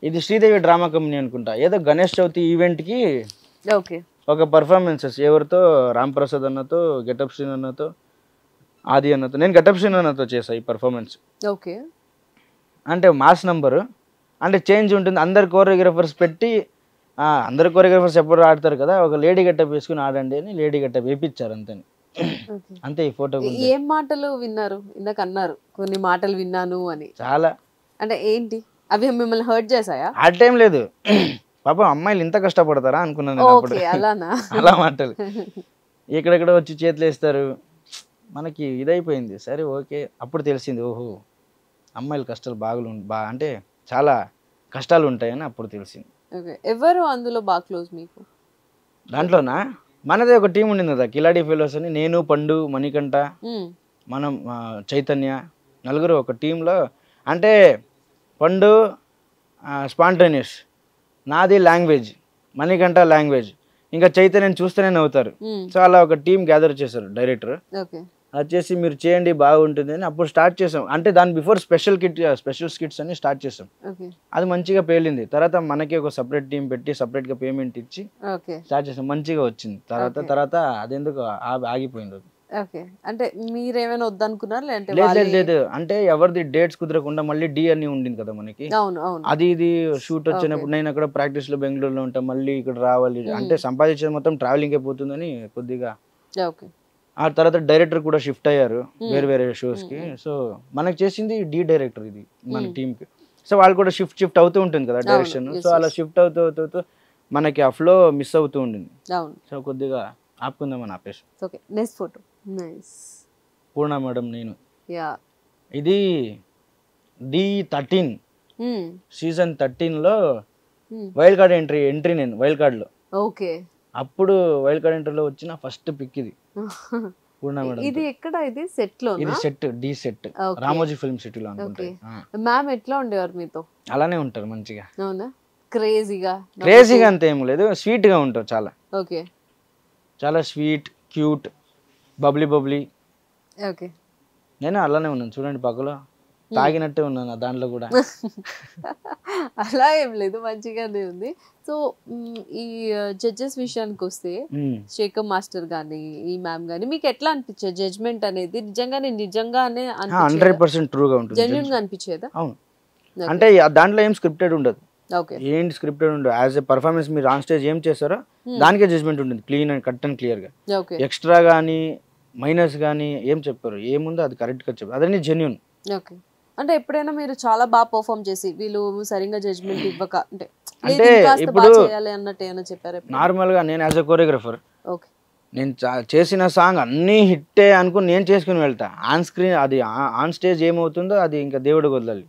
Speaker 2: ఇది శ్రీదేవి డ్రామా కంపెనీ అనుకుంటా. ఏదో గణేష్ చవితి ఈవెంట్ కి ఒక పర్ఫార్మెన్సెస్, ఎవరితో, రామ్ ప్రసాద్ అన్నతో, గెటప్ శ్రీన్ అన్నతో, ఆది అన్నతో, నేను గెటప్ శ్రీన్ అన్నతో చేసా ఈ పర్ఫార్మెన్స్.
Speaker 1: ఓకే,
Speaker 2: అంటే మాస్ నంబరు, అంటే చేంజ్ ఉంటుంది. అందరు కోరియోగ్రాఫర్స్ పెట్టి, అందరు కోరియోగ్రాఫర్స్ ఎప్పుడు ఆడతారు కదా, ఒక లేడీ గెటప్ వేసుకుని ఆడండి అని లేడీ గెటప్ వేయించారు అంతే. అంతే ఈ ఫోటో.
Speaker 1: ఏం మాటలు విన్నారు? ఇందాక అన్నారు కొన్ని మాటలు విన్నాను అని.
Speaker 2: చాలా,
Speaker 1: అంటే ఏంటి అవి? మిమ్మల్ని హర్ట్ చేసాయా?
Speaker 2: ఆ టైం లేదు, పాపం అమ్మాయిలు ఇంత కష్టపడతారా అనుకున్నాను అప్పుడు. అలా మాటలు ఎక్కడెక్కడ వచ్చి చేతులు వేస్తారు, మనకి ఇదైపోయింది. సరే ఓకే, అప్పుడు తెలిసింది ఓహో అమ్మాయిల కష్టాలు అంటే చాలా కష్టాలు ఉంటాయని అప్పుడు తెలిసింది.
Speaker 1: ఎవరు అందులో బాగా క్లోజ్ మీకు?
Speaker 2: దాంట్లోనా మనదే ఒక టీం ఉండింది కదా, కిలాడి ఫెలోస్ అని. నేను, పండు, మణికంఠ, మనం చైతన్య, నలుగురు ఒక టీంలో. అంటే పండు స్పాంటేనియస్, నాది లాంగ్వేజ్, మణికంఠ లాంగ్వేజ్, ఇంకా చైతన్యని చూస్తేనే నవ్వుతారు. సో అలా ఒక టీం గ్యాదర్ చేశారు డైరెక్టర్. వచ్చేసి మీరు చేయండి బాగుంటుంది అని అప్పుడు స్టార్ట్ చేసాం. అంటే దాని బిఫోర్ స్పెషల్ స్కిట్స్ అని స్టార్ట్ చేసాం. అది మంచిగా పేలింది. తర్వాత మనకి ఒక సపరేట్ టీం పెట్టి సపరేట్ గా పేమెంట్ ఇచ్చి స్టార్ట్ చేసాం. మంచిగా వచ్చింది. తర్వాత అదెందుకు ఆగిపోయింది.
Speaker 1: అంటే మీరేమైనా వద్దనుకున్నారు?
Speaker 2: లేదు, అంటే ఎవరిది డేట్స్ కుదరకుండా మళ్ళీ డి అని ఉండింది కదా మనకి. అది ఇది షూట్ వచ్చినప్పుడు నేను అక్కడ ప్రాక్టీస్ లో బెంగళూరులో ఉంటా, మళ్ళీ ఇక్కడ రావాలి, అంటే సంపాదించేది మొత్తం ట్రావెలింగ్ అయిపోతుందని కొద్దిగా. ఆ తర్వాత డైరెక్టర్ కూడా షిఫ్ట్ అయ్యారు వేరే వేరే షోస్ కి. సో మనకు చేసింది డి డైరెక్టర్ ఇది మన టీమ్ కి. సో వాళ్ళు కూడా షిఫ్ట్ అవుతూ ఉంటుంది కదా డైరెక్షన్. సో అలా షిఫ్ట్ అవుతూ మనకి ఆ ఫ్లో మిస్ అవుతూ ఉండింది. సో కొద్దిగా ఆపుకుందామని ఆపేసి.
Speaker 1: నెక్స్ట్ ఫోటో
Speaker 2: పూర్ణ మేడం నేను. ఇది D13 సీజన్ 13లో వైల్డ్ కార్డ్ ఎంట్రీ నేను వైల్డ్ కార్డ్ లో. అప్పుడు వైల్డ్ కార్డ్ ఎంట్రీలో వచ్చిన ఫస్ట్ పిక్ ఇది పూర్ణ మేడం.
Speaker 1: ఇది ఎక్కడ? ఇది సెట్ లో?
Speaker 2: ఇది set, the set, Ramoji film సిటీలో అనుకుంటా.
Speaker 1: మ్యామ్ ఎట్లా ఉండేవారు మీతో?
Speaker 2: అలానే ఉంటారు మంచిగా.
Speaker 1: అవునా? క్రేజీగా
Speaker 2: అంత ఏం లేదు, స్వీట్ గా ఉంటారు చాలా. చాలా స్వీట్, క్యూట్, బబ్లీ. నేను అలానే ఉన్నాను చూడండి, పక్కలో తాగినట్టే ఉన్నాను దాంట్లో కూడా.
Speaker 1: అలా ఏం లేదు, మంచిగానే ఉంది. సో ఈ జడ్జెస్ విషయానికి వస్తే శేఖర్ మాస్టర్ గానీ ఈ మ్యామ్ గానీ మీకు ఎట్లా అనిపించేది? జడ్జ్మెంట్ అనేది నిజంగానే
Speaker 2: 100% ట్రూగా ఉంటుంది,
Speaker 1: జెన్యూన్ గా అనిపించేదా?
Speaker 2: అవును, అంటే దాంట్లో ఏం స్క్రిప్టెడ్ ఉండదు. ఏంటి స్క్రిప్టెడ్ ఉండదు. యాజ్ ఎ పర్ఫార్మెన్స్ మీరు ఆన్ స్టేజ్ ఏం చేస్తారో దానికే జడ్జ్మెంట్ ఉంటుంది, clean and cut and clear గా. ఎక్స్ట్రా గానీ మైనస్ గానీ ఏం చెప్పారు, ఏముందో అది కరెక్ట్ గా చెప్పారు, అదన్నీ జెన్యూన్.
Speaker 1: అంటే ఎప్పుడైనా మీరు చాలా బాగా పర్ఫార్మ్ చేసి వీళ్ళు సరిగ్గా జడ్జ్మెంట్ ఇవ్వక అంటే
Speaker 2: ఇప్పుడు
Speaker 1: చెప్పారు?
Speaker 2: నార్మల్ గా నేను యాజ్ ఎ కోరియోగ్రాఫర్ నేను చేసిన సాంగ్ అన్ని హిట్టే అనుకుని నేను చేసుకుని వెళ్తా. ఆన్ స్క్రీన్ అది ఆన్ స్టేజ్ ఏమవుతుందో అది ఇంకా దేవుడికి వదలాలి.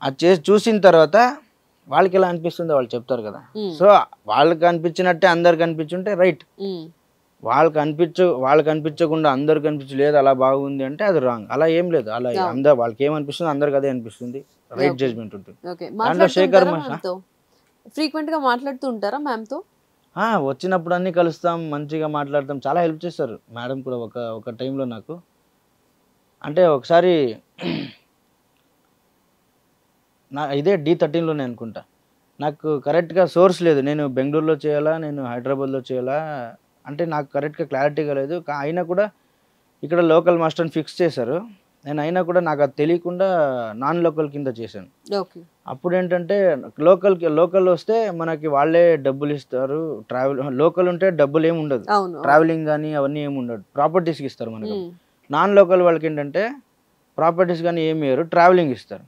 Speaker 2: అది చేసి చూసిన తర్వాత వాళ్ళకి ఎలా అనిపిస్తుందో వాళ్ళు చెప్తారు కదా. సో వాళ్ళకి అనిపించినట్టే అందరికి అనిపించుంటే రైట్, వాళ్ళకి అనిపించకుండా అందరికి అనిపించలేదు అలా బాగుంది అంటే అది రాంగ్. అలా ఏం లేదు, అలా అందరు వాళ్ళకి ఏమనిపిస్తుంది అందరికి అదే అనిపిస్తుంది, రైట్ జడ్జ్మెంట్ ఉంటుంది.
Speaker 1: శేఖర్ ఫ్రీక్వెంట్ గా మాట్లాడుతూ ఉంటారా మ్యామ్ తో?
Speaker 2: వచ్చినప్పుడు అన్ని కలుస్తాం, మంచిగా మాట్లాడతాం, చాలా హెల్ప్ చేస్తారు మేడం కూడా. ఒక టైంలో నాకు అంటే ఒకసారి ఇదే D13లోనే అనుకుంటా, నాకు కరెక్ట్గా సోర్స్ లేదు, నేను బెంగళూరులో చేయాలా నేను హైదరాబాద్లో చేయాలా అంటే నాకు కరెక్ట్గా క్లారిటీగా లేదు. అయినా కూడా ఇక్కడ లోకల్ మాస్టర్ని ఫిక్స్ చేశారు, నేను అయినా కూడా నాకు అది తెలియకుండా నాన్ లోకల్ కింద చేశాను. అప్పుడు ఏంటంటే లోకల్ వస్తే మనకి వాళ్ళే డబ్బులు ఇస్తారు, లోకల్ ఉంటే డబ్బులు ఏమి ఉండదు, ట్రావెలింగ్ కానీ అవన్నీ ఏమి ఉండదు, ప్రాపర్టీస్కి ఇస్తారు మనకు. నాన్ లోకల్ వాళ్ళకి ఏంటంటే ప్రాపర్టీస్ కానీ ఏమి ఇయ్యరు, ట్రావెలింగ్ ఇస్తారు.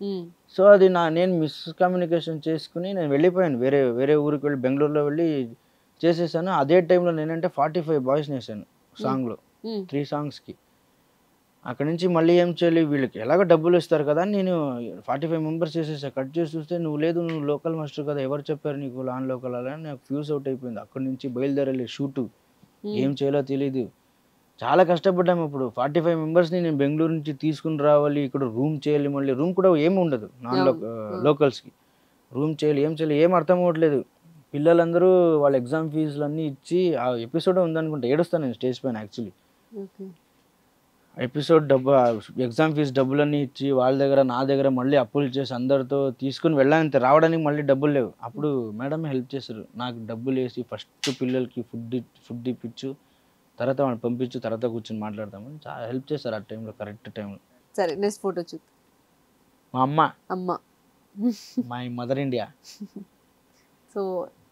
Speaker 2: సో అది నేను మిస్కమ్యూనికేషన్ చేసుకుని నేను వెళ్ళిపోయాను, వేరే ఊరికి వెళ్ళి బెంగళూరులో వెళ్ళి చేసేసాను. అదే టైంలో నేనంటే 45 బాయ్స్ని వేసాను సాంగ్లో, 3 సాంగ్స్కి. అక్కడ నుంచి మళ్ళీ ఏం చేయాలి, వీళ్ళకి ఎలాగో డబ్బులు ఇస్తారు కదా, నేను 45 మెంబర్స్ చేసేసా. కట్ చేసి చూస్తే నువ్వు లోకల్ మాస్టర్ కదా, ఎవరు చెప్పారు నీకు నాన్ లోకల్ అలా అని నాకు ఫ్యూజ్ అవుట్ అయిపోయింది. అక్కడి నుంచి బయలుదేరాలి షూటు, ఏం చేయాలో తెలీదు. చాలా కష్టపడ్డాము. ఇప్పుడు 45 మెంబర్స్ని నేను బెంగళూరు నుంచి తీసుకుని రావాలి, ఇక్కడ రూమ్ చేయాలి, మళ్ళీ రూమ్ కూడా ఏమి ఉండదు లోకల్స్కి. రూమ్ చేయాలి, ఏం చేయాలి, ఏం అర్థం అవ్వట్లేదు. పిల్లలందరూ వాళ్ళ ఎగ్జామ్ ఫీజులు అన్నీ ఇచ్చి, ఆ ఎపిసోడ్ ఉందనుకుంటా, ఏడుస్తాను నేను స్టేజ్ పైన. యాక్చువల్లీ ఎపిసోడ్ ఎగ్జామ్ ఫీజు డబ్బులన్నీ ఇచ్చి వాళ్ళ దగ్గర నా దగ్గర మళ్ళీ అప్పులు చేసి అందరితో తీసుకుని వెళ్ళానంతే, రావడానికి మళ్ళీ డబ్బులు లేవు. అప్పుడు మేడమే హెల్ప్ చేశారు, నాకు డబ్బులు వేసి ఫస్ట్ పిల్లలకి ఫుడ్ ఇప్పించు, తర్వాత వాళ్ళని పంపించు, తర్వాత కూర్చొని మాట్లాడతామని చాలా హెల్ప్ చేశారు ఆ టైంలో, కరెక్ట్ టైంలో.
Speaker 1: సరే నెక్స్ట్ ఫోటో చూద్దాం.
Speaker 2: మా అమ్మ మై మదర్ ఇండియా.
Speaker 1: సో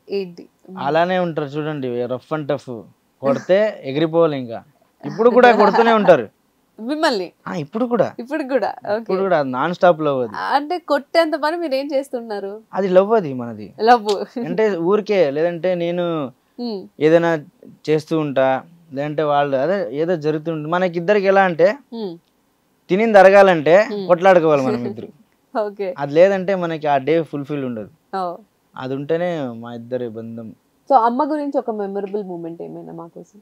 Speaker 1: ఏంటి
Speaker 2: అలానే ఉంటారు చూడండి, రఫ్ అండ్ టఫ్, కొడితే ఎగిరిపోవాలి ఇంకా. ఇప్పుడు కూడా కొడుతూనే ఉంటారు
Speaker 1: మిమ్మల్ని, ఇప్పుడు కూడా
Speaker 2: నాన్ స్టాప్ లవ్. అది
Speaker 1: అంటే కొట్టేంత పని మీరు ఏం చేస్తున్నారు?
Speaker 2: అది లవ్, అది మనది
Speaker 1: లవ్
Speaker 2: అంటే ఊరికే. లేదంటే నేను ఏదైనా చేస్తూ ఉంటా, లేదంటే వాళ్ళు అదే ఏదో జరుగుతుంటుంది. మనకిద్దరికి ఎలా అంటే తినింది అరగాలంటే కొట్లాడుకోవాలి మనం ఇద్దరు. అది లేదంటే మనకి ఆ డే ఫుల్ఫిల్ ఉండదు. అది ఉంటేనే మా ఇద్దరి బంధం.
Speaker 1: సో అమ్మ గురించి ఒక మెమరబుల్ మూమెంట్ ఏమైనా మా కోసం?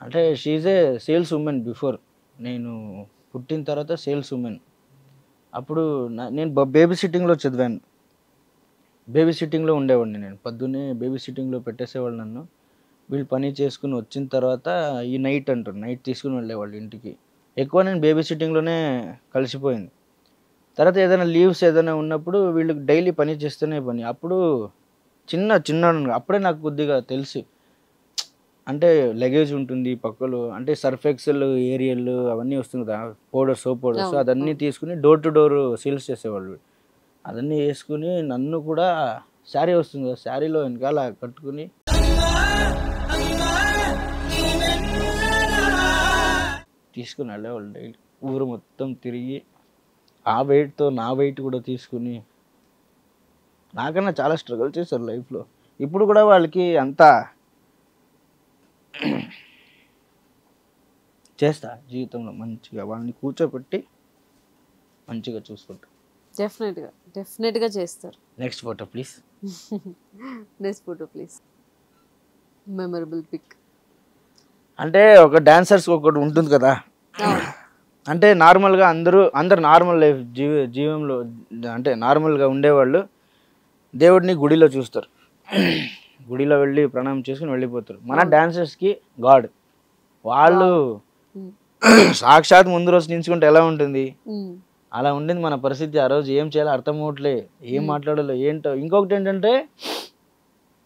Speaker 2: అంటే she a sales women. Before నేను పుట్టిన తర్వాత సేల్స్ ఉమెన్. అప్పుడు నేను బేబీ సిట్టింగ్లో చదివాను. బేబీ సిట్టింగ్లో ఉండేవాడిని నేను. పొద్దున్నే బేబీ సిట్టింగ్లో పెట్టేసేవాళ్ళు నన్ను. వీళ్ళు పని చేసుకుని వచ్చిన తర్వాత ఈ నైట్ అంటారు, నైట్ తీసుకుని వెళ్ళేవాళ్ళు ఇంటికి. ఎక్కువ నేను బేబీ సిట్టింగ్లోనే కలిసిపోయింది. తర్వాత ఏదైనా లీవ్స్ ఏదైనా ఉన్నప్పుడు వీళ్ళకి డైలీ పని చేస్తూనే పని. అప్పుడు చిన్న అప్పుడే నాకు కొద్దిగా తెలుసు, అంటే లగేజ్ ఉంటుంది పక్కలో, అంటే సర్ఫ్ ఎక్సెల్, ఏరియల్ అవన్నీ వస్తుంది కదా, సోప్ పౌడర్స్, అదన్నీ తీసుకుని డోర్ టు డోర్ సేల్స్ చేసేవాళ్ళు. అదన్నీ వేసుకుని నన్ను కూడా శారీ వస్తుంది కదా, శారీలో వెనకాల కట్టుకుని తీసుకుని వెళ్ళేవాళ్ళు డైలీ. ఊరు మొత్తం తిరిగి ఆ వెయిట్తో నా వెయిట్ కూడా తీసుకుని, నాకన్నా చాలా స్ట్రగుల్ చేశారు లైఫ్లో. ఇప్పుడు కూడా వాళ్ళకి అంతా చేస్తా జీవితంలో, మంచిగా వాళ్ళని కూర్చోబెట్టి మంచిగా చూసుకుంటా.
Speaker 1: డెఫినెట్గా చేస్తారు.
Speaker 2: Next photo please.
Speaker 1: Memorable pic
Speaker 2: అంటే ఒక డాన్సర్స్ ఒకటి ఉంటుంది కదా, అంటే నార్మల్గా అందరూ నార్మల్ లైఫ్ జీవంలో అంటే నార్మల్గా ఉండేవాళ్ళు దేవుడిని గుడిలో చూస్తారు, గుడిలో వెళ్ళి ప్రణామం చేసుకుని వెళ్ళిపోతారు. మన డాన్సర్స్కి గాడ్. వాళ్ళు సాక్షాత్ ముందు రోజు నించుకుంటే ఎలా ఉంటుంది, అలా ఉండింది మన పరిస్థితి. ఆ రోజు ఏం చేయాలో అర్థం అవ్వట్లే, ఏం మాట్లాడాలో ఏంటో. ఇంకొకటి ఏంటంటే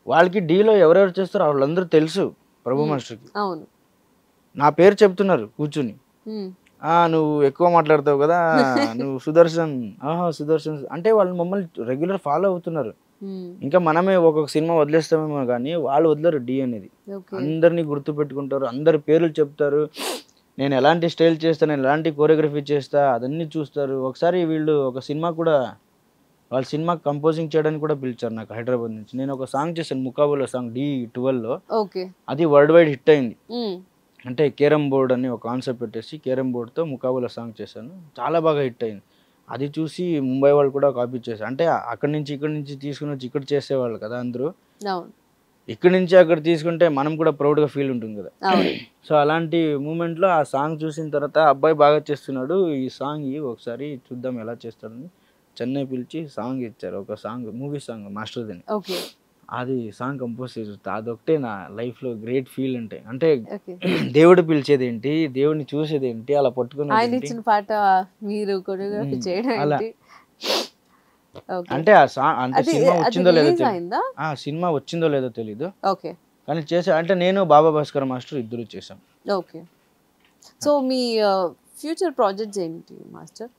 Speaker 2: వాళ్ళకి డీలో ఎవరెవరు చేస్తారో వాళ్ళందరూ తెలుసు ప్రభు మాస్టర్కి. నా పేరు చెప్తున్నారు కూర్చుని, నువ్వు ఎక్కువ మాట్లాడతావు కదా, నువ్వు సుదర్శన్ అంటే వాళ్ళు మమ్మల్ని రెగ్యులర్ ఫాలో అవుతున్నారు. ఇంకా మనమే ఒక్కొక్క సినిమా వదిలేస్తామేమో కానీ వాళ్ళు వదలరు. డి అనేది అందరినీ గుర్తు పెట్టుకుంటారు, అందరి పేర్లు చెప్తారు, నేను ఎలాంటి స్టైల్ చేస్తాను, నేను ఎలాంటి కోరియోగ్రఫీ చేస్తా, అదన్నీ చూస్తారు. ఒకసారి వీళ్ళు ఒక సినిమా కూడా, వాళ్ళ సినిమా కంపోజింగ్ చేయడానికి కూడా పిలిచారు నాకు హైదరాబాద్ నుంచి. నేను ఒక సాంగ్ చేశాను, ముకాబులా సాంగ్ D12లో. అది వరల్డ్ వైడ్ హిట్ అయింది. అంటే కేరమ్ బోర్డ్ అని ఒక కాన్సెప్ట్ పెట్టేసి కేరమ్ బోర్డ్తో ముకాబులా సాంగ్ చేశాను, చాలా బాగా హిట్ అయింది. అది చూసి ముంబై వాళ్ళు కూడా కాపీ చేశారు. అంటే ఇక్కడి నుంచి తీసుకుని వచ్చి ఇక్కడ చేసేవాళ్ళు కదా అందరూ. ఇక్కడి నుంచి అక్కడ తీసుకుంటే మనం కూడా ప్రౌడ్గా ఫీల్ ఉంటుంది కదా. సో అలాంటి మూమెంట్లో ఆ సాంగ్ చూసిన తర్వాత అబ్బాయి బాగా చేస్తున్నాడు, ఈ సాంగ్ ఒకసారి చూద్దాం ఎలా చేస్తాడని చెన్నై పిలిచి సాంగ్ ఇచ్చారు. ఒక సాంగ్, మూవీ సాంగ్ మాస్టర్దని. అది సాంగ్ కంపోజ్ చేసి, అదొకటే నా లైఫ్లో గ్రేట్ ఫీల్. అంటే దేవుడు పిలిచేది ఏంటి, దేవుడిని చూసేది ఏంటి, అలా పట్టుకుని అలా. అంటే ఆ సాంగ్ అంటే సినిమా వచ్చిందో లేదో తెలీదు కానీ చేసా. అంటే నేను బాబా భాస్కర్ మాస్టర్ ఇద్దరు చేసాం.
Speaker 1: సో మీ ఫ్యూచర్ ప్రాజెక్ట్స్ ఏంటి మాస్టర్?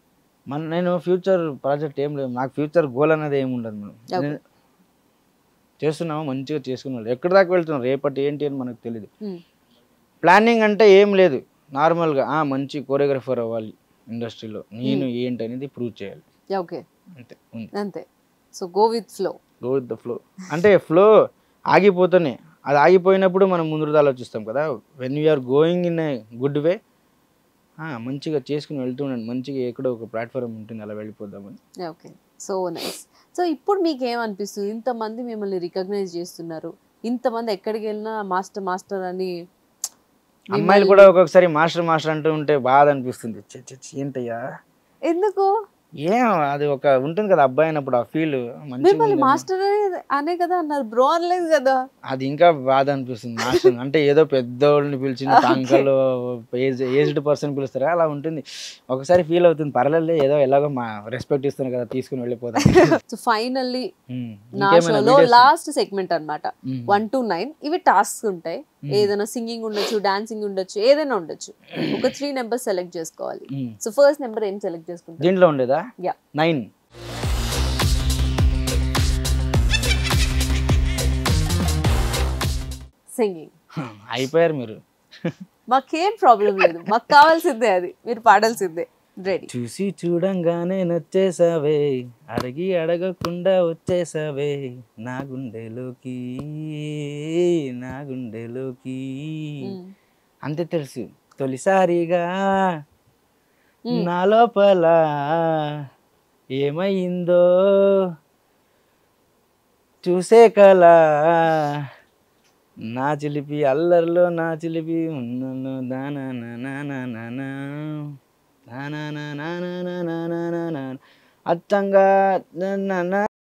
Speaker 2: నేను ఫ్యూచర్ ప్రాజెక్ట్ ఏం లేదు, నాకు ఫ్యూచర్ గోల్ అనేది ఏమి ఉండదు. మనం చేస్తున్నాము, మంచిగా చేసుకున్నాడు. ఎక్కడి దాకా వెళ్తున్నాం, రేపటి ఏంటి అని మనకు తెలియదు. ప్లానింగ్ అంటే ఏం లేదు, నార్మల్గా మంచి కోరియోగ్రఫర్ అవ్వాలి ఇండస్ట్రీలో, నేను ఏంటి అనేది ప్రూవ్ చేయాలి.
Speaker 1: అంతే. So go with the flow.
Speaker 2: అంటే ఫ్లో ఆగిపోతూనే అది ఆగిపోయినప్పుడు మనం ముందుకు ఆలోచిస్తాం కదా. When you're going in a good way మంచిగా చేసుకుని వెళ్తూ ఉండండి, మంచిగా ఎక్కడో ఒక ప్లాట్ఫామ్ ఉంటుంది అలా వెళ్ళిపోదామని.
Speaker 1: Okay, so nice. సో ఇప్పుడు మీకు ఏమనిపిస్తుంది, ఇంతమంది మిమ్మల్ని రికగ్నైజ్ చేస్తున్నారు, ఇంతమంది ఎక్కడికి వెళ్ళినా మాస్టర్ మాస్టర్ అని,
Speaker 2: అమ్మాయిలు కూడా ఒక్కొక్కసారి మాస్టర్ మాస్టర్ అంటూ ఉంటే బాధ అనిపిస్తుంది. ఏంటయ్యా
Speaker 1: ఎందుకు
Speaker 2: ఏం అది ఒక ఉంటుంది కదా అబ్బాయి అయినప్పుడు ఆ ఫీల్
Speaker 1: మిమ్మల్ని మాస్టర్ అనే కదా అన్నారు, బ్రో అనలేదు కదా.
Speaker 2: అది ఇంకా బాధ అనిపిస్తుంది. మాస్టర్ అంటే ఏదో పెద్దోళ్ళని పిలిచిన అంకల్ ఏజ్డ్ పర్సన్ పిలుస్తారా అలా ఉంటుంది. ఒకసారి ఫీల్ అవుతుంది, పర్లేదు ఏదో ఎలాగో మా రెస్పెక్ట్ ఇస్తాను కదా తీసుకుని వెళ్ళిపోతాం.
Speaker 1: సో ఫైనల్లీ నా షోలో లాస్ట్ సెగ్మెంట్ అన్నమాట 1 to 9 ఇవి టాస్క్స్ ఉంటాయి. ఏదైనా సింగింగ్ ఉండొచ్చు, డాన్సింగ్ ఉండొచ్చు, ఏదైనా ఉండొచ్చు. ఒక 3 నెంబర్స్ సెలెక్ట్ చేసుకోవాలి. సో ఫస్ట్ నెంబర్ ఏం సెలెక్ట్ చేసుకుంటారు
Speaker 2: దీంట్లో ఉండేదా?
Speaker 1: యా
Speaker 2: 9.
Speaker 1: సింగింగ్.
Speaker 2: అయిపోయారు మీరు.
Speaker 1: మాకేం ప్రాబ్లం లేదు, మాకు కావాల్సిందే అది, మీరు పాడాల్సిందే. రెడీ.
Speaker 2: చూసి చూడంగానే నచ్చేసావే, అడిగి అడగకుండా వచ్చేసావే నా గుండెలోకి నా గుండెలోకి. అంతే తెలుసు తొలిసారిగా నా లోపల ఏమైందో చూసే కలా నా చిలిపి అల్లర్లో నా చిలిపి ఉన్నలో దానా అచ్చంగా